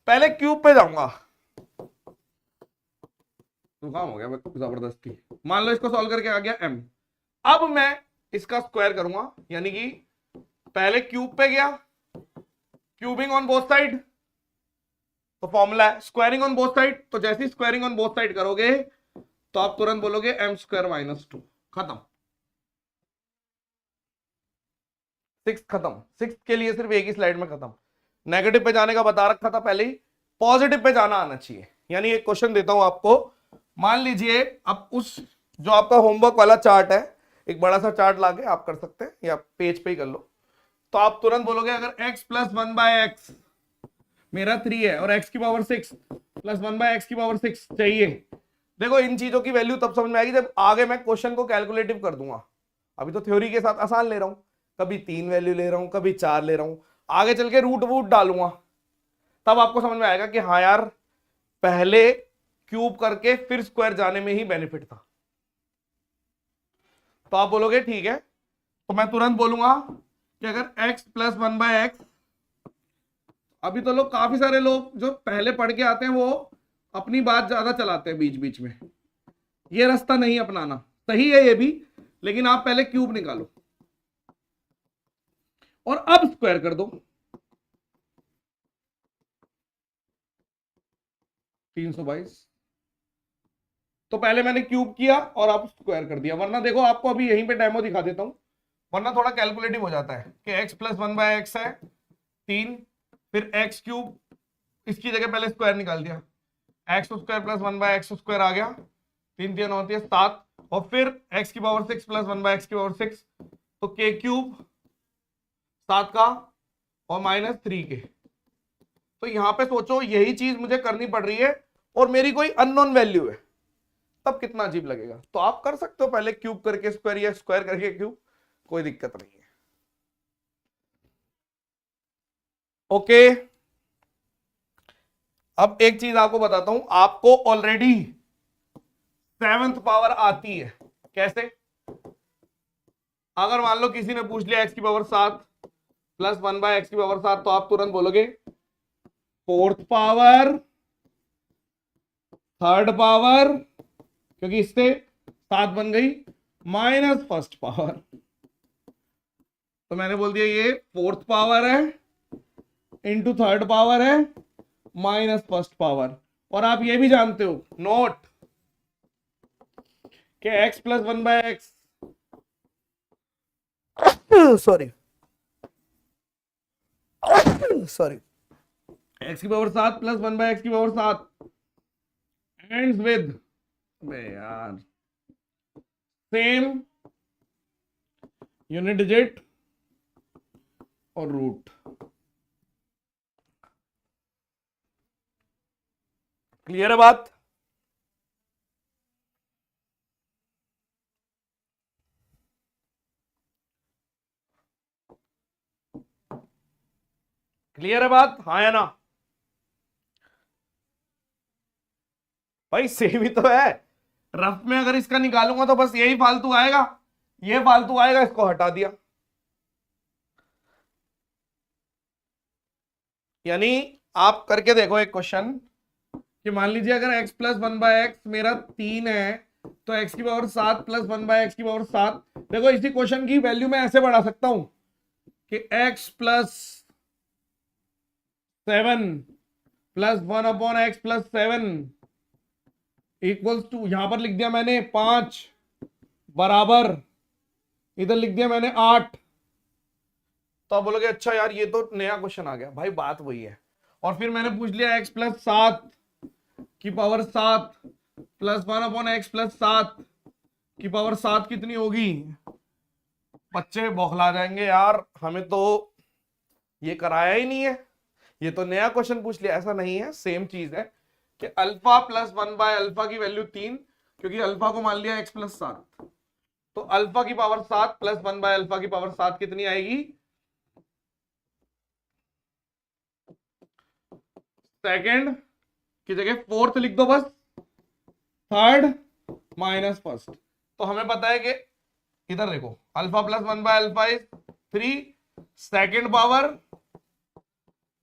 पहले क्यूब पे जाऊंगा। तो काम हो गया जबरदस्ती, मान लो इसको सॉल्व करके आ गया m, अब मैं इसका स्क्वायर करूंगा, यानी कि पहले क्यूब पे गया, क्यूबिंग ऑन बोथ साइड, तो फॉर्मूला है स्क्वायरिंग ऑन बोथ साइड। तो जैसे स्क्वायरिंग ऑन बोथ साइड करोगे तो आप तुरंत बोलोगे एम स्क्वायर माइनस 2, खत्म। सिक्स खत्म, सिक्स के लिए सिर्फ एक ही स्लाइड में खत्म। नेगेटिव पे जाने का बता रखा था पहले ही, पॉजिटिव पे जाना आना चाहिए। यानी एक क्वेश्चन देता हूं आपको, मान लीजिए अब उस जो आपका होमवर्क वाला चार्ट है, एक बड़ा सा चार्ट लाके आप कर सकते हैं या पेज पे ही कर लो। तो आप तुरंत बोलोगे अगर x प्लस 1/x मेरा 3 है और x की पावर 6 प्लस 1/x की पावर 6 चाहिए। देखो इन चीजों की वैल्यू तब समझ में आएगी जब आगे मैं क्वेश्चन को कैलकुलेटिव कर दूंगा। अभी तो थ्योरी के साथ आसान ले रहा हूं, कभी 3 वैल्यू ले रहा हूं, कभी 4 ले रहा हूं, आगे चल के रूट वूट डालूंगा, तब आपको समझ में आएगा कि हाँ यार पहले क्यूब करके फिर स्क्वायर जाने में ही बेनिफिट था। तो आप बोलोगे ठीक है, तो मैं तुरंत बोलूंगा कि अगर x प्लस 1/x, अभी तो लोग काफी सारे लोग जो पहले पढ़ के आते हैं वो अपनी बात ज्यादा चलाते हैं बीच बीच में, ये रास्ता नहीं अपनाना, सही है ये भी, लेकिन आप पहले क्यूब निकालो और अब स्क्वायर कर दो। 322, तो पहले मैंने क्यूब किया और अब स्क्वायर कर दिया, वरना देखो आपको अभी यहीं पे डेमो दिखा देता हूं, वरना थोड़ा कैलकुलेटिव हो जाता है कि x प्लस 1/x है 3, फिर x क्यूब, इसकी जगह पहले स्क्वायर निकाल दिया, x square plus 1/x square आ गया, 3 3 होती है 7, और फिर x की पावर 6 प्लस 1/x की पावर 6, तो k क्यूब 7 का और माइनस 3 के। तो यहां पे सोचो यही चीज मुझे करनी पड़ रही है और मेरी कोई अननोन वैल्यू है, तब कितना अजीब लगेगा। तो आप कर सकते हो पहले क्यूब करके स्क्वायर या स्क्वायर करके क्यूब, कोई दिक्कत नहीं है। ओके, अब एक चीज आपको बताता हूं, आपको ऑलरेडी 7th पावर आती है। कैसे? अगर मान लो किसी ने पूछ लिया x की पावर 7 प्लस 1/x की पावर 7, तो आप तुरंत बोलोगे 4th पावर, 3rd पावर, क्योंकि इससे 7 बन गई, माइनस 1st पावर। तो मैंने बोल दिया ये 4th पावर है इंटू 3rd पावर है माइनस 1st पावर। और आप ये भी जानते हो, नोट कि x plus 1/x, sorry x की पावर 7 प्लस 1/x की पावर 7 एंड्स विद यार सेम यूनिट डिजिट और रूट। क्लियर है बात? क्लियर है बात, हाँ या ना? भाई सेम ही तो है, रफ में अगर इसका निकालूंगा तो बस यही फालतू आएगा, ये फालतू आएगा, इसको हटा दिया। यानी आप करके देखो एक क्वेश्चन कि मान लीजिए अगर x प्लस 1/x मेरा 3 है, तो x की पावर 7 प्लस 1/x की पावर 7, देखो इसी क्वेश्चन की वैल्यू मैं ऐसे बढ़ा सकता हूं कि x plus 7 plus 1/x plus 7 equals to, यहां पर लिख दिया मैंने 5 बराबर, इधर लिख दिया मैंने 8। तो आप बोलोगे अच्छा यार ये तो नया क्वेश्चन आ गया, भाई बात वही है। और फिर मैंने पूछ लिया x प्लस 7 की पावर 7 प्लस 1/x प्लस 7 की पावर 7 कितनी होगी? बच्चे बौखला जाएंगे यार, हमें तो ये कराया ही नहीं है, ये तो नया क्वेश्चन पूछ लिया। ऐसा नहीं है, सेम चीज है कि अल्फा प्लस 1/अल्फा की वैल्यू 3, क्योंकि अल्फा को मान लिया x प्लस 7, तो अल्फा की पावर 7 प्लस 1/अल्फा की पावर 7 कितनी आएगी? सेकंड की जगह 4th लिख दो बस, 3rd माइनस 1st। तो हमें पता है कि इधर देखो अल्फा प्लस 1/अल्फा is 3, second power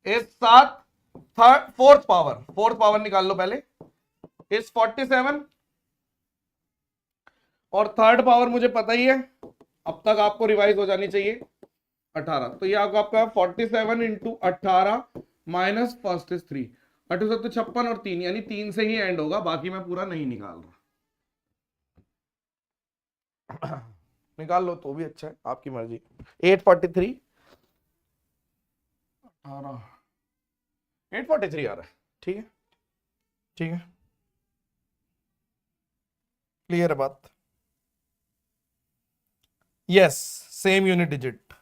is 7, 4th power निकाल लो पहले, इज 47, और 3rd पावर मुझे पता ही है, अब तक आपको रिवाइज हो जानी चाहिए, 18। तो ये आपका 47 इंटू 18 माइनस 1st इज 3, 8 56 और 3, यानी 3 से ही एंड होगा, बाकी मैं पूरा नहीं निकाल रहा। निकाल लो तो भी अच्छा है, आपकी मर्जी। 843 843 आ रहा है, ठीक है ठीक है, क्लियर है बात? Yes, same unit digit.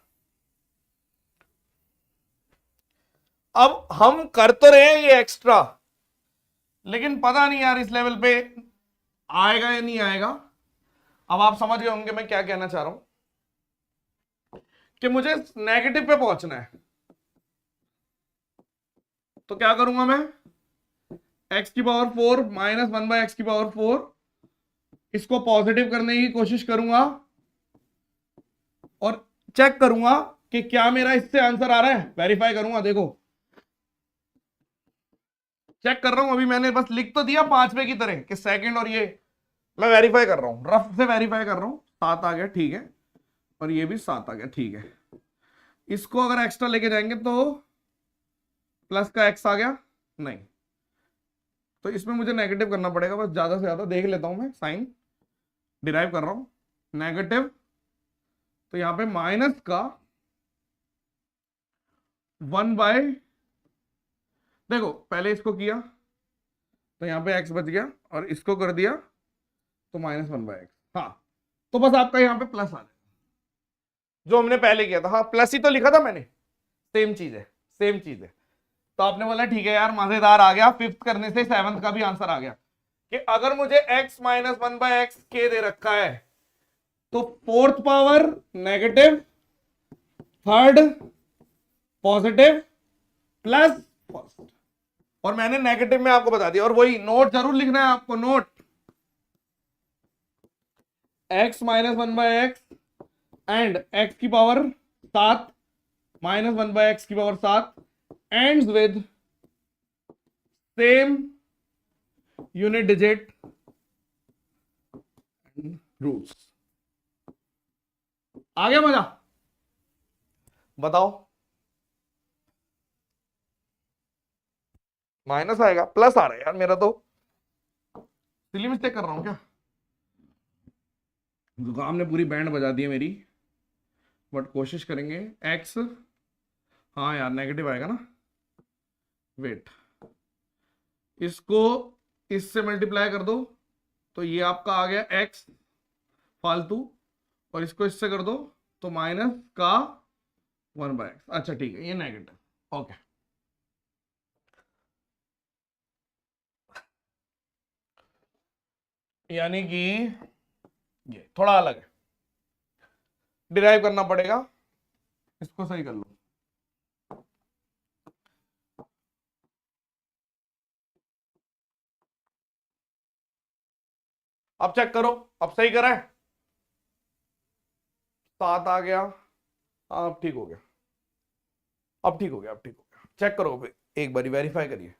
अब हम कर तो रहे हैं ये एक्स्ट्रा, लेकिन पता नहीं यार इस लेवल पे आएगा या नहीं आएगा। अब आप समझ गए होंगे मैं क्या कहना चाह रहा हूं, कि मुझे नेगेटिव पे पहुंचना है। तो क्या करूंगा मैं, x की पावर 4 माइनस 1/x की पावर 4, इसको पॉजिटिव करने की कोशिश करूंगा और चेक करूंगा कि क्या मेरा इससे आंसर आ रहा है, वेरीफाई करूंगा। देखो चेक कर रहा हूं, अभी मैंने बस लिख तो दिया 5वें की तरह कि सेकंड, और ये मैं वेरीफाई कर रहा हूं, रफ से वेरीफाई कर रहा हूं। 7 आ गया, ठीक है, और ये भी 7 आ गया, ठीक है। इसको अगर एक्स्ट्रा लेके जाएंगे तो प्लस का x आ गया, नहीं, तो इसमें मुझे नेगेटिव करना पड़ेगा। बस ज्यादा से ज्यादा देख लेता हूं, मैं साइन डिराइव कर रहा हूं नेगेटिव, तो यहां पे माइनस का 1 बाय, देखो पहले इसको किया तो यहां पे x बच गया, और इसको कर दिया तो -1/x। हाँ, तो बस आपका यहां पे प्लस आ जाएगा, जो हमने पहले किया था। हाँ, प्लस ही तो लिखा था मैंने, सेम चीज है, सेम चीज है। तो आपने बोला ठीक है यार, मजेदार आ गया, 5th करने से 7th का भी आंसर आ गया कि अगर मुझे x माइनस 1/x के दे रखा है, तो 4th power negative, 3rd positive, plus first, और मैंने नेगेटिव में आपको बता दिया। और वही नोट जरूर लिखना है आपको, note x minus 1/x and x की पावर 7 माइनस 1/x की power 7 ends with same unit digit roots। आ गया मजा? बताओ, माइनस आएगा, प्लस आ रहा है यार मेरा, तो सिली मिस्टेक कर रहा हूं क्या? जुकाम ने पूरी बैंड बजा दी है मेरी, बट कोशिश करेंगे। x, हाँ यार नेगेटिव आएगा ना, वेट, इसको इससे मल्टीप्लाई कर दो तो ये आपका आ गया x फालतू, और इसको इससे कर दो तो माइनस का 1/x। अच्छा ठीक है, ये नेगेटिव, ओके। यानी कि ये थोड़ा अलग है, डिराइव करना पड़ेगा, इसको सही कर लो। अब चेक करो, अब सही करा है, 7 आ गया, अब ठीक हो गया, अब ठीक हो गया, अब ठीक हो गया। चेक करो, एक बारी वेरीफाई करिए,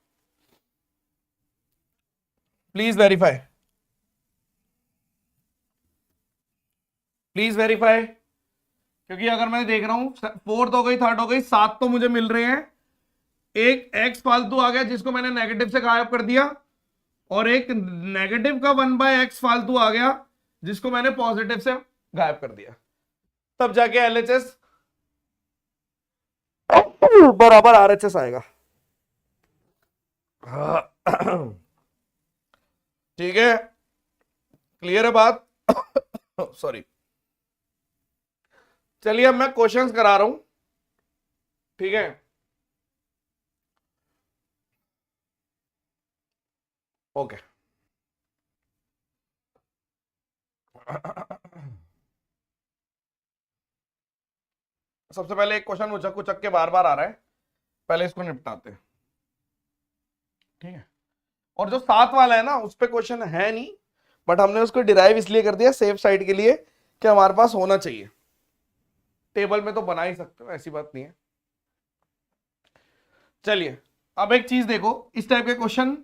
प्लीज वेरीफाई, प्लीज वेरीफाई, क्योंकि अगर मैं देख रहा हूं 4th हो गई, 3rd हो गई, 7 तो मुझे मिल रहे हैं, एक x फालतू आ गया जिसको मैंने नेगेटिव से गायब कर दिया, और एक नेगेटिव का 1/x फालतू आ गया जिसको मैंने पॉजिटिव से गायब कर दिया, तब जाके LHS बराबर RHS आएगा। ठीक है, क्लियर है बात? सॉरी, चलिए अब मैं क्वेश्चंस करा रहा हूं, ठीक है? ओके सबसे पहले एक क्वेश्चन उचक उचक के बार बार आ रहा है, पहले इसको निपटाते हैं, ठीक है? और जो 7 वाला है ना, उस पे क्वेश्चन है नहीं, बट हमने उसको डिराइव इसलिए कर दिया सेफ साइड के लिए कि हमारे पास होना चाहिए। टेबल में तो बना ही सकते हो, ऐसी बात नहीं है। चलिए अब एक चीज देखो, इस टाइप के क्वेश्चन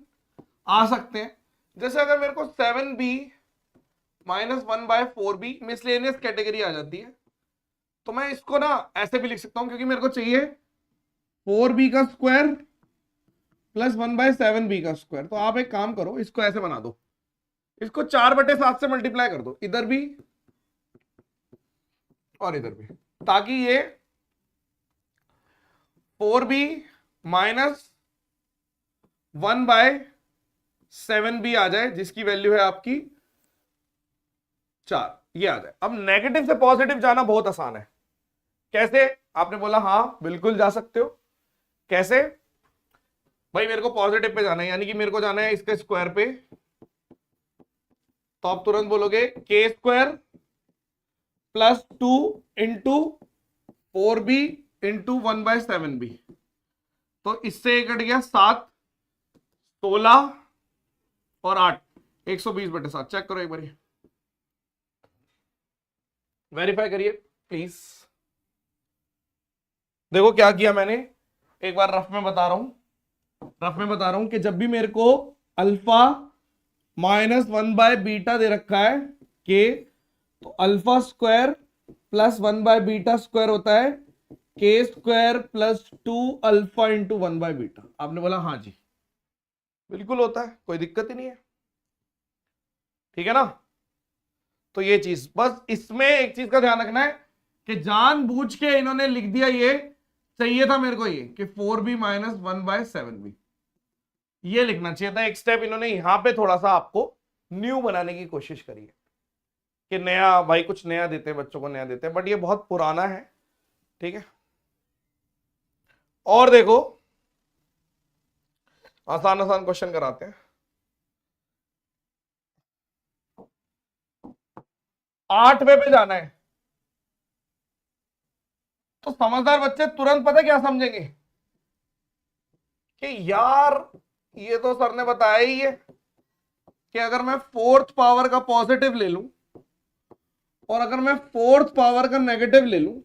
आ सकते हैं, जैसे अगर मेरे को 7b minus 1/4b miscellaneous category आ जाती है, तो मैं इसको ना ऐसे भी लिख सकता हूं, क्योंकि मेरे को चाहिए 4b का स्क्वायर प्लस 1/7b का स्क्वायर। तो आप एक काम करो, इसको ऐसे बना दो, इसको 4/7 से मल्टीप्लाई कर दो, इधर भी और इधर भी, ताकि ये 4b माइनस 1/7b आ जाए, जिसकी वैल्यू है आपकी 4, ये आ जाए। अब नेगेटिव से पॉजिटिव जाना बहुत आसान है। कैसे? आपने बोला हाँ बिल्कुल जा सकते हो। कैसे भाई? मेरे को पॉजिटिव पे जाना है, यानी कि मेरे को जाना है इसके स्क्वायर पे, तो आप तुरंत बोलोगे के square plus 2 into 4b into 1/7b, तो इससे कट गया 7, 16 और 8, 120/7। चेक करो एक बार, वेरीफाई करिए प्लीज। देखो क्या किया मैंने, एक बार रफ में बता रहा हूं कि जब भी मेरे को अल्फा माइनस 1/बीटा दे रखा है के, तो अल्फा स्क्वायर प्लस 1/बीटा स्क्वायर होता है के स्क्वायर प्लस 2 अल्फा इंटू 1/बीटा। आपने बोला हाँ जी बिल्कुल होता है, कोई दिक्कत ही नहीं है, ठीक है ना। तो ये चीज, बस इसमें एक चीज का ध्यान रखना है कि जानबूझ के इन्होंने लिख दिया, ये चाहिए था मेरे को ये कि 4b माइनस 1/7b, ये लिखना चाहिए था। एक स्टेप इन्होंने यहां पे थोड़ा सा आपको न्यू बनाने की कोशिश करी है कि नया, भाई कुछ नया देते हैं बच्चों को, नया देते हैं, बट ये बहुत पुराना है, ठीक है। और देखो आसान आसान क्वेश्चन कराते हैं। 8वें पे जाना है, तो समझदार बच्चे तुरंत पता क्या समझेंगे कि यार ये तो सर ने बताया ही है कि अगर मैं 4th पावर का पॉजिटिव ले लूं और अगर मैं 4th पावर का नेगेटिव ले लूं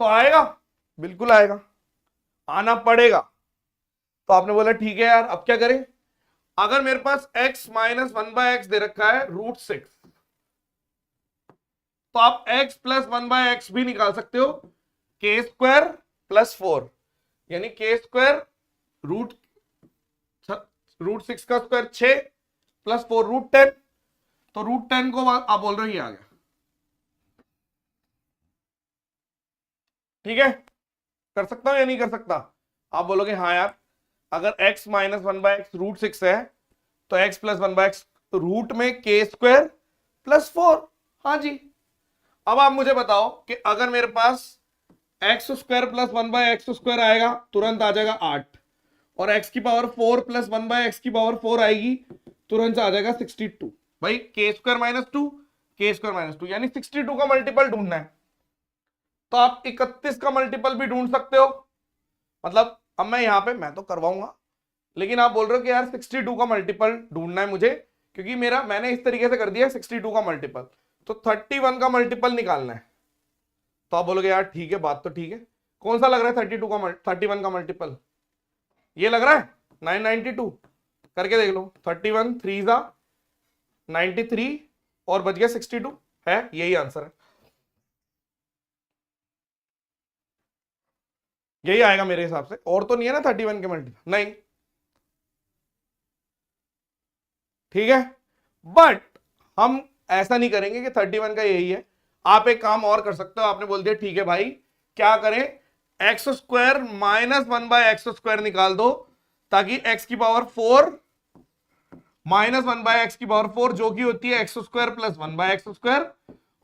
तो आएगा, बिल्कुल आएगा, आना पड़ेगा। तो आपने बोला ठीक है यार, अब क्या करें? अगर मेरे पास x माइनस 1/x दे रखा है √6, तो आप x प्लस 1/x भी निकाल सकते हो, के स्क्वायर प्लस 4, यानी के स्क्वायर √6 का स्क्वायर 6 प्लस 4 √10, तो √10 को आप बोल रहे हो ये आ गया, ठीक है। कर सकता हूं या नहीं कर सकता? आप बोलोगे हाँ यार, अगर x माइनस 1/x √6 है तो x प्लस 1/x रूट में के स्क्वायर प्लस 4, हाँ जी। अब आप मुझे बताओ कि अगर मेरे पास x square plus 1/x square आएगा, तुरंत आ जाएगा 8, और x की पावर 4 प्लस 1/x की पावर 4 आएगी, तुरंत आ जाएगा 62। भाई के स्क्वायर माइनस 2, के स्क्वायर माइनस 2, यानी 62 का मल्टीपल ढूंढना है, तो आप 31 का मल्टीपल भी ढूंढ सकते हो। मतलब अब मैं यहां पे, मैं तो करवाऊंगा, लेकिन आप बोल रहे हो कि यार 62 का मल्टीपल ढूंढना है मुझे, क्योंकि मैंने इस तरीके से कर दिया 62 का मल्टीपल, तो 31 का मल्टीपल निकालना है। तो आप बोलोगे यार ठीक है, बात तो ठीक है, कौन सा लग रहा है 31 का मल्टीपल? ये लग रहा है 992, करके देख लो, 31 3 93 और बच गया 62, है यही आंसर है, यही आएगा मेरे हिसाब से। और तो नहीं है ना 31 के मल्टीपल? नहीं, ठीक है। बट हम ऐसा नहीं करेंगे कि 31 का यही है। आप एक काम और कर सकते हो, आपने बोल दिया ठीक है भाई, क्या करें, x square minus 1/x square निकाल दो, ताकि x की पावर 4 माइनस 1/x की पावर 4, जो कि होती है x square plus 1/x square,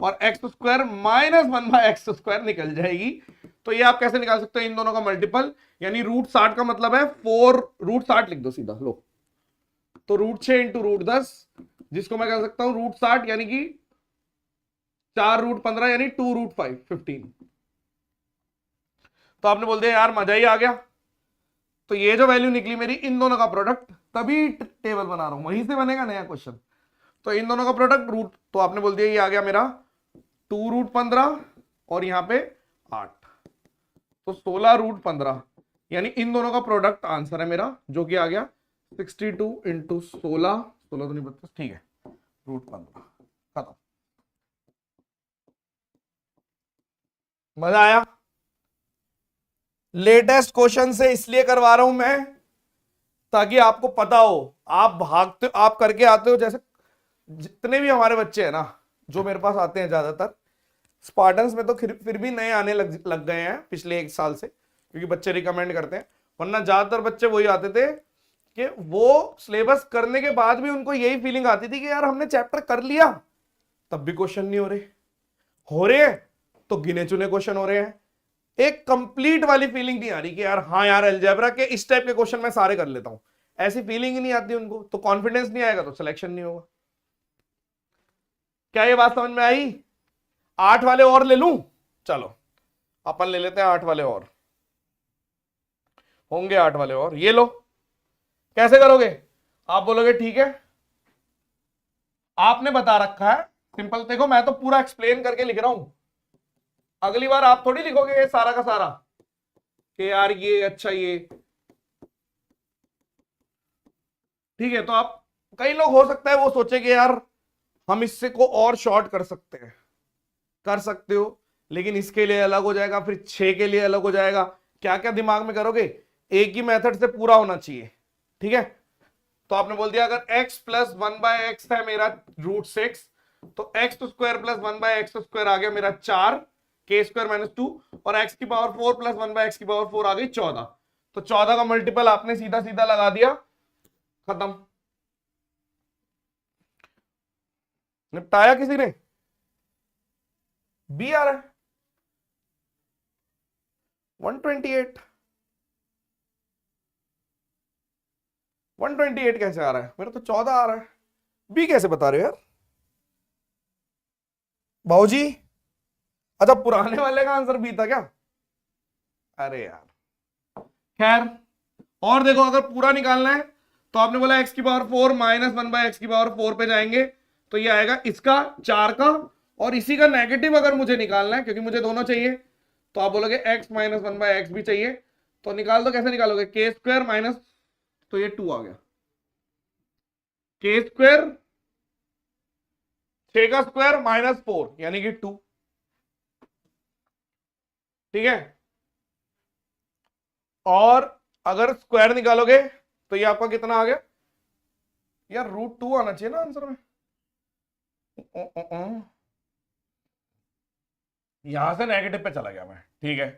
और x square minus 1/x square निकल जाएगी। तो ये आप कैसे निकाल सकते हो? इन दोनों का मल्टीपल, यानी √60 का मतलब है 4, √60 लिख दो सीधा, लो, तो √6 इंटू √10, जिसको मैं कह सकता हूं √60, यानी कि 4 √15, यानी 2 √5 15। तो आपने बोल दिया यार मजा ही आ गया, तो ये जो वैल्यू निकली मेरी, इन दोनों का प्रोडक्ट, तभी टेबल बना रहा हूं, वहीं से बनेगा नया क्वेश्चन। तो इन दोनों का प्रोडक्ट रूट, तो आपने बोल दिया ये आ गया मेरा 2 √15 और यहां पे 8, तो 16 √15, यानी इन दोनों का प्रोडक्ट आंसर है मेरा, जो कि आ गया 62 इंटू 16, 16 तो नहीं 32, ठीक है, √15। खत्म। मजा आया? लेटेस्ट क्वेश्चन से इसलिए करवा रहा हूं मैं, ताकि आपको पता हो, आप भागते, आप करके आते हो, जैसे जितने भी हमारे बच्चे हैं ना जो मेरे पास आते हैं ज्यादातर, स्पार्टन्स में तो फिर भी नए आने लग गए हैं पिछले 1 साल से, क्योंकि बच्चे रिकमेंड करते हैं, वरना ज्यादातर बच्चे वही आते थे कि वो सिलेबस करने के बाद भी उनको यही फीलिंग आती थी कि यार हमने चैप्टर कर लिया तब भी क्वेश्चन नहीं हो रहे हैं तो गिने चुने क्वेश्चन हो रहे हैं। एक कंप्लीट वाली फीलिंग नहीं आ रही कि यार हाँ यार अलजेब्रा के इस टाइप के क्वेश्चन मैं सारे कर लेता हूं, ऐसी फीलिंग ही नहीं आती उनको, तो कॉन्फिडेंस नहीं आएगा तो सिलेक्शन नहीं होगा। क्या ये बात समझ में आई? 8 वाले और ले लूं? चलो अपन ले लेते हैं 8 वाले और, होंगे 8 वाले और, ये लो। कैसे करोगे? आप बोलोगे ठीक है आपने बता रखा है सिंपल, देखो मैं तो पूरा एक्सप्लेन करके लिख रहा हूं, अगली बार आप थोड़ी लिखोगे ये सारा का सारा कि यार ये अच्छा ये ठीक है। तो आप, कई लोग हो सकता है वो सोचे कि यार हम इससे को और शॉर्ट कर सकते हैं, कर सकते हो, लेकिन इसके लिए अलग हो जाएगा, फिर 6 के लिए अलग हो जाएगा, क्या क्या दिमाग में करोगे, एक ही मेथड से पूरा होना चाहिए। ठीक है, तो आपने बोल दिया अगर x प्लस 1/x है मेरा √6, तो x तो स्क्वायर प्लस 1/x तो स्क्वायर आ गया मेरा 4 k स्क्वायर माइनस 2, और x की पावर 4 प्लस 1/x की पावर 4 आ गई 14। तो 14 का मल्टीपल आपने सीधा सीधा लगा दिया, खत्म, निपटाया किसी ने। बी आ रहा है 128, 128 कैसे आ रहा है? मेरा तो 14 आ रहा है, बी कैसे बता रहे हो यार भाऊजी? अच्छा पुराने वाले का आंसर बी था क्या? अरे यार खैर, और देखो अगर पूरा निकालना है तो आपने बोला x की पावर 4 माइनस 1/x की पावर 4 पे जाएंगे, तो ये आएगा इसका 4 का, और इसी का नेगेटिव अगर मुझे निकालना है क्योंकि मुझे दोनों चाहिए, तो आप बोलोगे x माइनस 1/x भी चाहिए, तो निकाल दो। कैसे निकालोगे? k स्क्वायर माइनस, तो ये 2 आ गया, k स्क्वायर 6 का स्क्वायर माइनस 4 यानी कि 2। ठीक है, और अगर स्क्वायर निकालोगे तो ये आपका कितना आ गया यार? √2 आना चाहिए ना आंसर में। यहां से नेगेटिव पे चला गया मैं, ठीक है,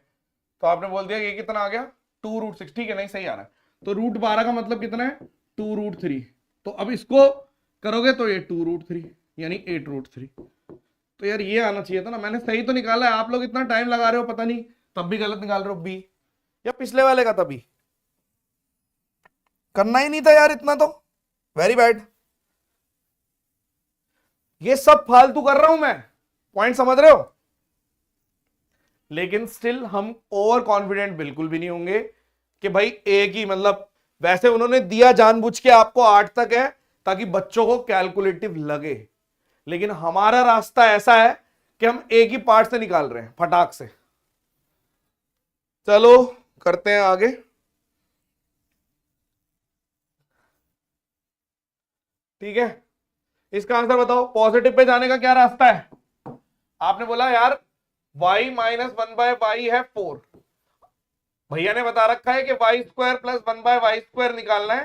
तो आपने बोल दिया ये कितना आ गया 2√6, ठीक है, नहीं सही आ रहा है। तो √12 का मतलब कितना है 2√3, तो अब इसको करोगे तो ये 2√3 यानी 8√3। तो यार ये आना चाहिए था ना, मैंने सही तो निकाला है, आप लोग इतना टाइम लगा रहे हो पता नहीं, तब भी गलत निकाल रहे हो बी, या पिछले वाले का तभी करना ही नहीं था यार इतना, तो वेरी बैड। ये सब फालतू कर रहा हूं मैं, पॉइंट समझ रहे हो? लेकिन स्टिल हम ओवर कॉन्फिडेंट बिल्कुल भी नहीं होंगे कि भाई एक ही, मतलब वैसे उन्होंने दिया जानबूझ के आपको 8 तक है ताकि बच्चों को कैलकुलेटिव लगे, लेकिन हमारा रास्ता ऐसा है कि हम एक ही पार्ट से निकाल रहे हैं फटाक से। चलो करते हैं आगे। ठीक है, इसका आंसर बताओ, पॉजिटिव पे जाने का क्या रास्ता है? आपने बोला यार y माइनस 1/y है 4, भैया ने बता रखा है कि y square plus 1/y square निकालना है।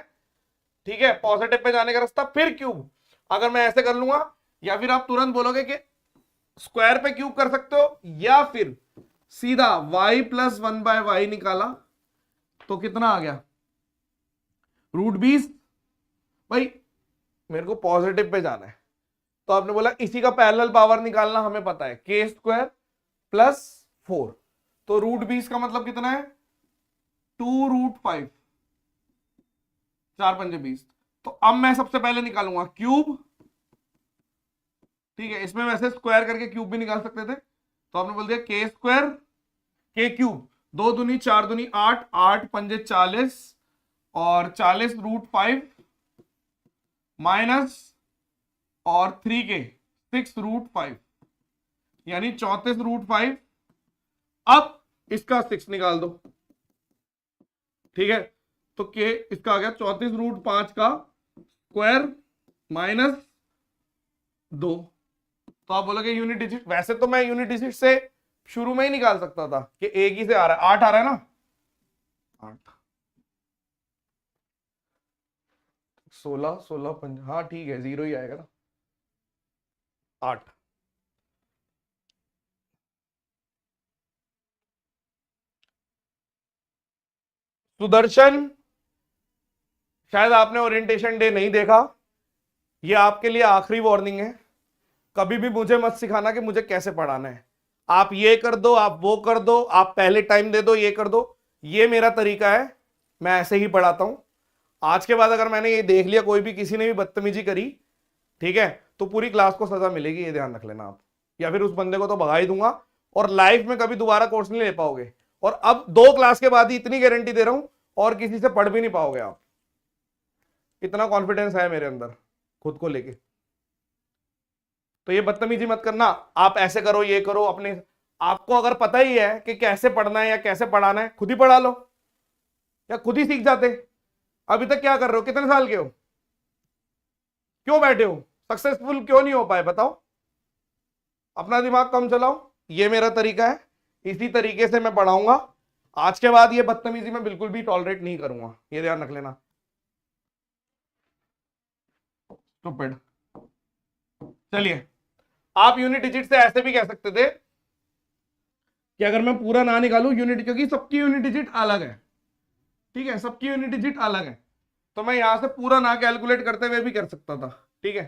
ठीक है, पॉजिटिव पे जाने का रास्ता, फिर क्यूब, अगर मैं ऐसे कर लूंगा, या फिर आप तुरंत बोलोगे कि स्क्वायर पे क्यूब कर सकते हो, या फिर सीधा y प्लस 1/y निकाला तो कितना आ गया √20। भाई मेरे को पॉजिटिव पे जाना है, तो आपने बोला इसी का पैरेलल पावर निकालना हमें पता है, k स्क्वायर प्लस 4, तो √20 का मतलब कितना है 2√5, 4×5 20। तो अब मैं सबसे पहले निकालूंगा क्यूब, ठीक है, इसमें वैसे स्क्वायर करके क्यूब भी निकाल सकते थे, तो आपने बोल दिया k स्क्वायर k क्यूब, 2 दूनी 4 दूनी 8, 8×5 40, और 40√5 माइनस और 3k 6√5 यानी 34√5। अब इसका 6 निकाल दो, ठीक है, तो के इसका आ गया 34√5 का स्क्वायर माइनस 2। तो आप बोलोगे यूनिट डिजिट, वैसे तो मैं यूनिट डिजिट से शुरू में ही निकाल सकता था कि एक ही से आ रहा है, 8 आ रहा है ना, 8 16 16 5, हाँ ठीक है 0 ही आएगा ना, 8। सुदर्शन, शायद आपने ओरिएंटेशन डे नहीं देखा, ये आपके लिए आखिरी वार्निंग है। कभी भी मुझे मत सिखाना कि मुझे कैसे पढ़ाना है। आप ये कर दो, आप वो कर दो, आप पहले टाइम दे दो, ये कर दो। ये मेरा तरीका है, मैं ऐसे ही पढ़ाता हूं। आज के बाद अगर मैंने ये देख लिया कोई भी किसी ने भी बदतमीजी करी, ठीक है, तो पूरी क्लास को सजा मिलेगी, ये ध्यान रख लेना आप। या फिर उस बंदे को तो भगा ही दूंगा और लाइफ में कभी दोबारा कोर्स नहीं ले पाओगे। और अब 2 क्लास के बाद ही इतनी गारंटी दे रहा हूं, और किसी से पढ़ भी नहीं पाओगे आप। इतना कॉन्फिडेंस है मेरे अंदर खुद को लेके। तो ये बदतमीजी मत करना, आप ऐसे करो, ये करो अपने। आपको अगर पता ही है कि कैसे पढ़ना है या कैसे पढ़ाना है, खुद ही पढ़ा लो या खुद ही सीख जाते। अभी तक क्या कर रहे हो, कितने साल के हो, क्यों बैठे हो, सक्सेसफुल क्यों नहीं हो पाए, बताओ। अपना दिमाग कम चलाओ। ये मेरा तरीका है, इसी तरीके से मैं पढ़ाऊंगा। आज के बाद ये बदतमीजी मैं बिल्कुल भी टॉलरेट नहीं करूंगा, ये ध्यान रख लेना। स्टूपिड। चलिए, आप यूनिट डिजिट से ऐसे भी कह सकते थे कि अगर मैं पूरा ना निकालूं यूनिट, क्योंकि सबकी यूनिट डिजिट अलग है, ठीक है, सबकी यूनिट डिजिट अलग है, तो मैं यहां से पूरा ना कैलकुलेट करते हुए भी कर सकता था, ठीक है।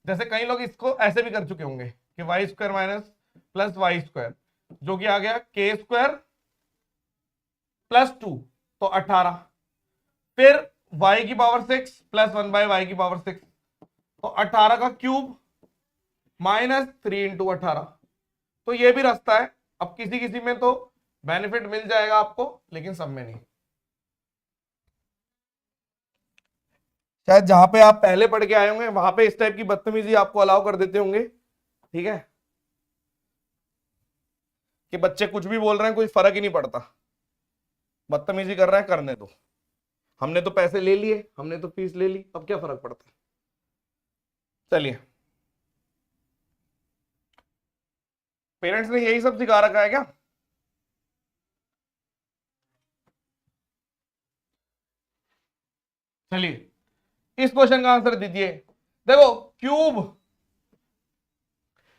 जैसे कई लोग इसको ऐसे भी कर चुके होंगे कि Y square minus plus Y square, जो कि आ गया के स्क्वायर प्लस 2, तो 18। फिर y की पावर 6 प्लस 1 बाय वाई की पावर 6, तो 18 का क्यूब माइनस 3 इंटू 18। तो ये भी रास्ता है। अब किसी किसी में तो बेनिफिट मिल जाएगा आपको, लेकिन सब में नहीं। शायद जहां पे आप पहले पढ़ के आए होंगे वहां पे इस टाइप की बदतमीजी आपको अलाउ कर देते होंगे, ठीक है, कि बच्चे कुछ भी बोल रहे हैं, कोई फर्क ही नहीं पड़ता, बदतमीजी कर रहे हैं, करने दो, हमने तो पैसे ले लिए, हमने तो फीस ले ली, अब क्या फर्क पड़ता है। चलिए, पेरेंट्स ने यही सब सिखा रखा है क्या? चलिए, इस क्वेश्चन का आंसर दीजिए। देखो, क्यूब,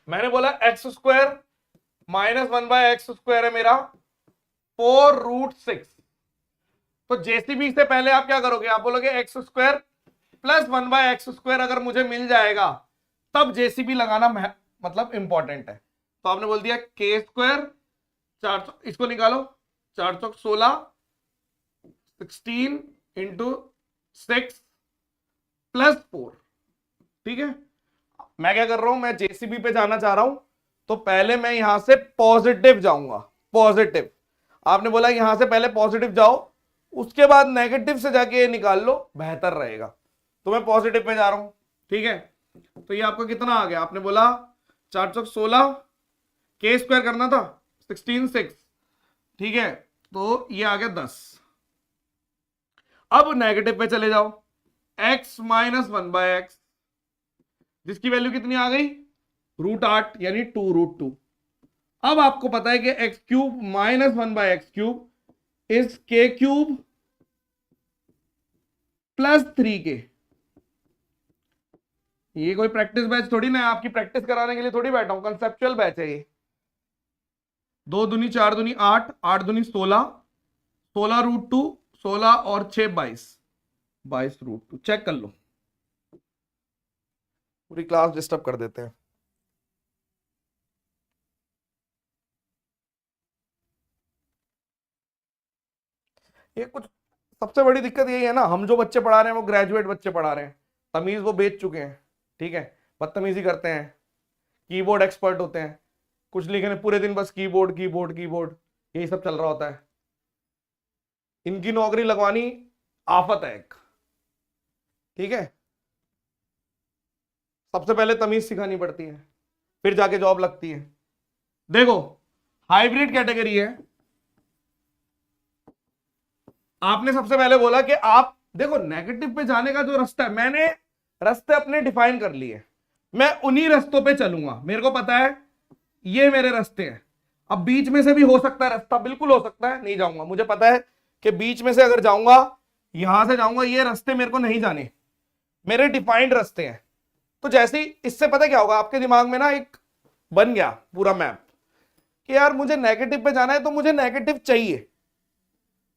मैंने बोला X square minus 1 by X square है मेरा 4√6। तो जेसीबी से पहले आप क्या करोगे, आप बोलोगे X square plus 1 by X square अगर मुझे मिल जाएगा तब जेसीबी लगाना मतलब इंपॉर्टेंट है। तो आपने बोल दिया के स्क्वायर 4, इसको निकालो, 4 चौक 16, 16 इंटू 6 प्लस 4, ठीक है। मैं क्या कर रहा हूं, मैं जेसीबी पे जाना चाह रहा हूं, तो पहले मैं यहां से पॉजिटिव जाऊंगा, पॉजिटिव। आपने बोला यहां से पहले पॉजिटिव जाओ, उसके बाद नेगेटिव से जाके ये निकाल लो, बेहतर रहेगा। तो मैं पॉजिटिव पे जा रहा हूं, ठीक है। तो ये आपका कितना आ गया, आपने बोला 4 चौक 16, के स्क्वायर करना था 16 6, ठीक है, तो ये आ गया 10। अब नेगेटिव पे चले जाओ, x माइनस 1 बाय एक्स, जिसकी वैल्यू कितनी आ गई, √8 यानी 2√2। अब आपको पता है कि X cube minus 1 by x cube is K cube plus 3k। ये कोई प्रैक्टिस बैच थोड़ी ना है, आपकी प्रैक्टिस कराने के लिए थोड़ी बैठा हूं, कंसेप्चुअल बैच है ये। 2 दूनी 4 दूनी 8, 8 दूनी 16, 16√2, 16 और 6 22, 22√2। चेक कर लो, पूरी क्लास डिस्टर्ब कर देते हैं। ये कुछ सबसे बड़ी दिक्कत यही है ना, हम जो बच्चे पढ़ा रहे हैं वो ग्रेजुएट बच्चे पढ़ा रहे हैं, तमीज वो बेच चुके हैं, ठीक है, बदतमीजी करते हैं, कीबोर्ड एक्सपर्ट होते हैं, कुछ लिखने पूरे दिन बस कीबोर्ड कीबोर्ड कीबोर्ड, यही सब चल रहा होता है। इनकी नौकरी लगवानी आफत है एक, ठीक है। सबसे पहले तमीज सिखानी पड़ती है, फिर जाके जॉब लगती है। देखो, हाइब्रिड कैटेगरी है। आपने सबसे पहले बोला कि आप देखो नेगेटिव पे जाने का जो रास्ता है, मैंने रास्ते अपने डिफाइन कर लिए, मैं उन्हीं रास्तों पे चलूंगा, मेरे को पता है ये मेरे रास्ते हैं। अब बीच में से भी हो सकता है रास्ता, बिल्कुल हो सकता है नहीं जाऊंगा, मुझे पता है कि बीच में से अगर जाऊंगा, यहां से जाऊंगा, ये रास्ते मेरे को नहीं जाने, मेरे डिफाइंड रास्ते हैं। तो जैसे ही इससे पता क्या होगा, आपके दिमाग में ना एक बन गया पूरा मैप कि यार मुझे नेगेटिव पे जाना है तो मुझे नेगेटिव चाहिए,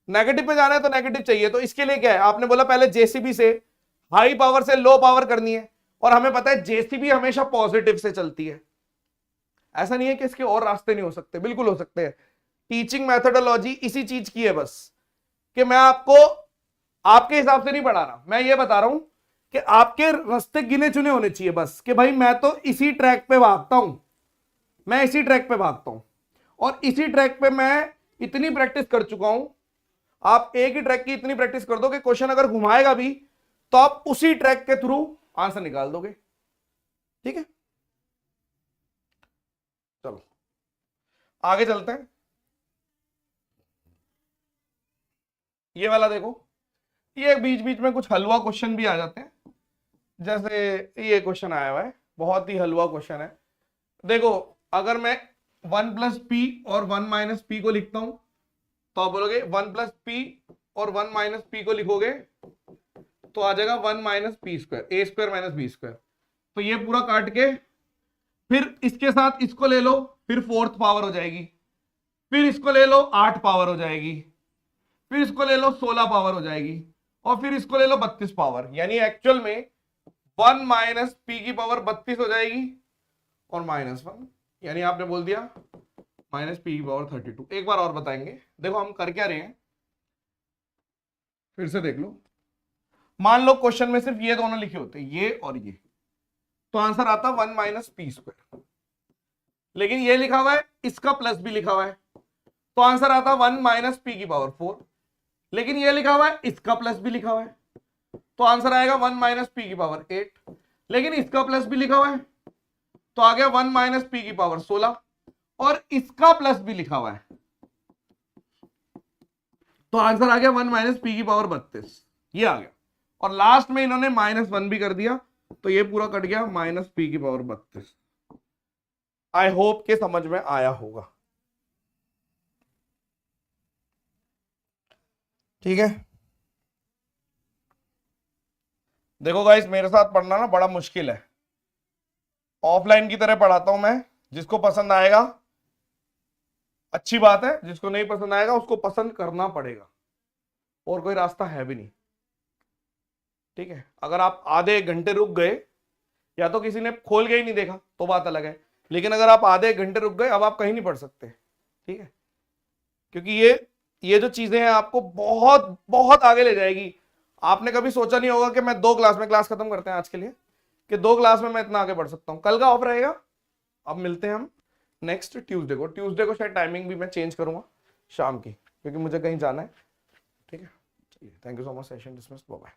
नेगेटिव पे जाना है तो नेगेटिव चाहिए, तो इसके लिए क्या है, आपने बोला पहले जेसीबी से हाई पावर से लो पावर करनी है, और हमें पता है जेसीबी हमेशा पॉजिटिव से चलती है। ऐसा नहीं है कि इसके और रास्ते नहीं हो सकते, बिल्कुल हो सकते हैं। टीचिंग मेथोडोलॉजी इसी चीज की है बस, कि मैं आपको आपके हिसाब से नहीं पढ़ा रहा, मैं ये बता रहा हूं कि आपके रास्ते गिने चुने होने चाहिए बस, कि भाई मैं तो इसी ट्रैक पे भागता हूं, मैं इसी ट्रैक पे भागता हूं, और इसी ट्रैक पे मैं इतनी प्रैक्टिस कर चुका हूं। आप एक ही ट्रैक की इतनी प्रैक्टिस कर दो कि क्वेश्चन अगर घुमाएगा भी तो आप उसी ट्रैक के थ्रू आंसर निकाल दोगे। ठीक है, चलो आगे चलते हैं। ये वाला देखो, ये बीच बीच में कुछ हलवा क्वेश्चन भी आ जाते हैं, जैसे ये क्वेश्चन आया हुआ है, बहुत ही हलवा क्वेश्चन है। देखो अगर मैं 1+p और 1 - p को लिखता हूं तो आप बोलोगे 1+p और 1 - p को लिखोगे तो आ जाएगा 1 - p², a² - b²। तो ये पूरा काट के फिर इसके साथ इसको ले लो, फिर 4th पावर हो जाएगी, फिर इसको ले लो 8 पावर हो जाएगी, फिर इसको ले लो 16 पावर हो जाएगी, और फिर इसको ले लो 32 पावर। यानी एक्चुअल में 1 - p की पावर 32 हो जाएगी और -1, यानी आपने बोल दिया -p की पावर 32। एक बार और बताएंगे, देखो हम कर क्या रहे हैं, फिर से देख लो। मान लो क्वेश्चन में सिर्फ ये दोनों लिखे होते, ये और ये, तो आंसर आता 1 - p²। लेकिन ये लिखा हुआ है, इसका प्लस भी लिखा हुआ है, तो आंसर आता 1 - p की पावर 4। लेकिन ये लिखा हुआ है, इसका प्लस भी लिखा हुआ है, तो आंसर आएगा 1 - p की पावर 8। लेकिन इसका प्लस भी लिखा हुआ है, तो आ गया 1 - p की पावर 16, और इसका प्लस भी लिखा हुआ है, तो आंसर आ गया 1 - p की पावर 32। ये आ गया, और लास्ट में इन्होंने -1 भी कर दिया, तो ये पूरा कट गया -p की पावर 32। आई होप के समझ में आया होगा। ठीक है, देखो गाइस मेरे साथ पढ़ना ना बड़ा मुश्किल है, ऑफलाइन की तरह पढ़ाता हूं मैं, जिसको पसंद आएगा अच्छी बात है, जिसको नहीं पसंद आएगा उसको पसंद करना पड़ेगा, और कोई रास्ता है भी नहीं। ठीक है, अगर आप आधे 1 घंटे रुक गए, या तो किसी ने खोल के ही नहीं देखा तो बात अलग है, लेकिन अगर आप आधे 1 घंटे रुक गए, अब आप कहीं नहीं पढ़ सकते। ठीक है, क्योंकि ये जो चीजें हैं आपको बहुत बहुत आगे ले जाएगी। आपने कभी सोचा नहीं होगा कि मैं 2 क्लास में, क्लास खत्म करते हैं आज के लिए, कि 2 क्लास में मैं इतना आगे बढ़ सकता हूं। कल का ऑफ रहेगा, अब मिलते हैं हम नेक्स्ट ट्यूसडे को। ट्यूसडे को शायद टाइमिंग भी मैं चेंज करूंगा शाम की, क्योंकि मुझे कहीं जाना है। ठीक है, thank you so much, session dismissed, bye bye.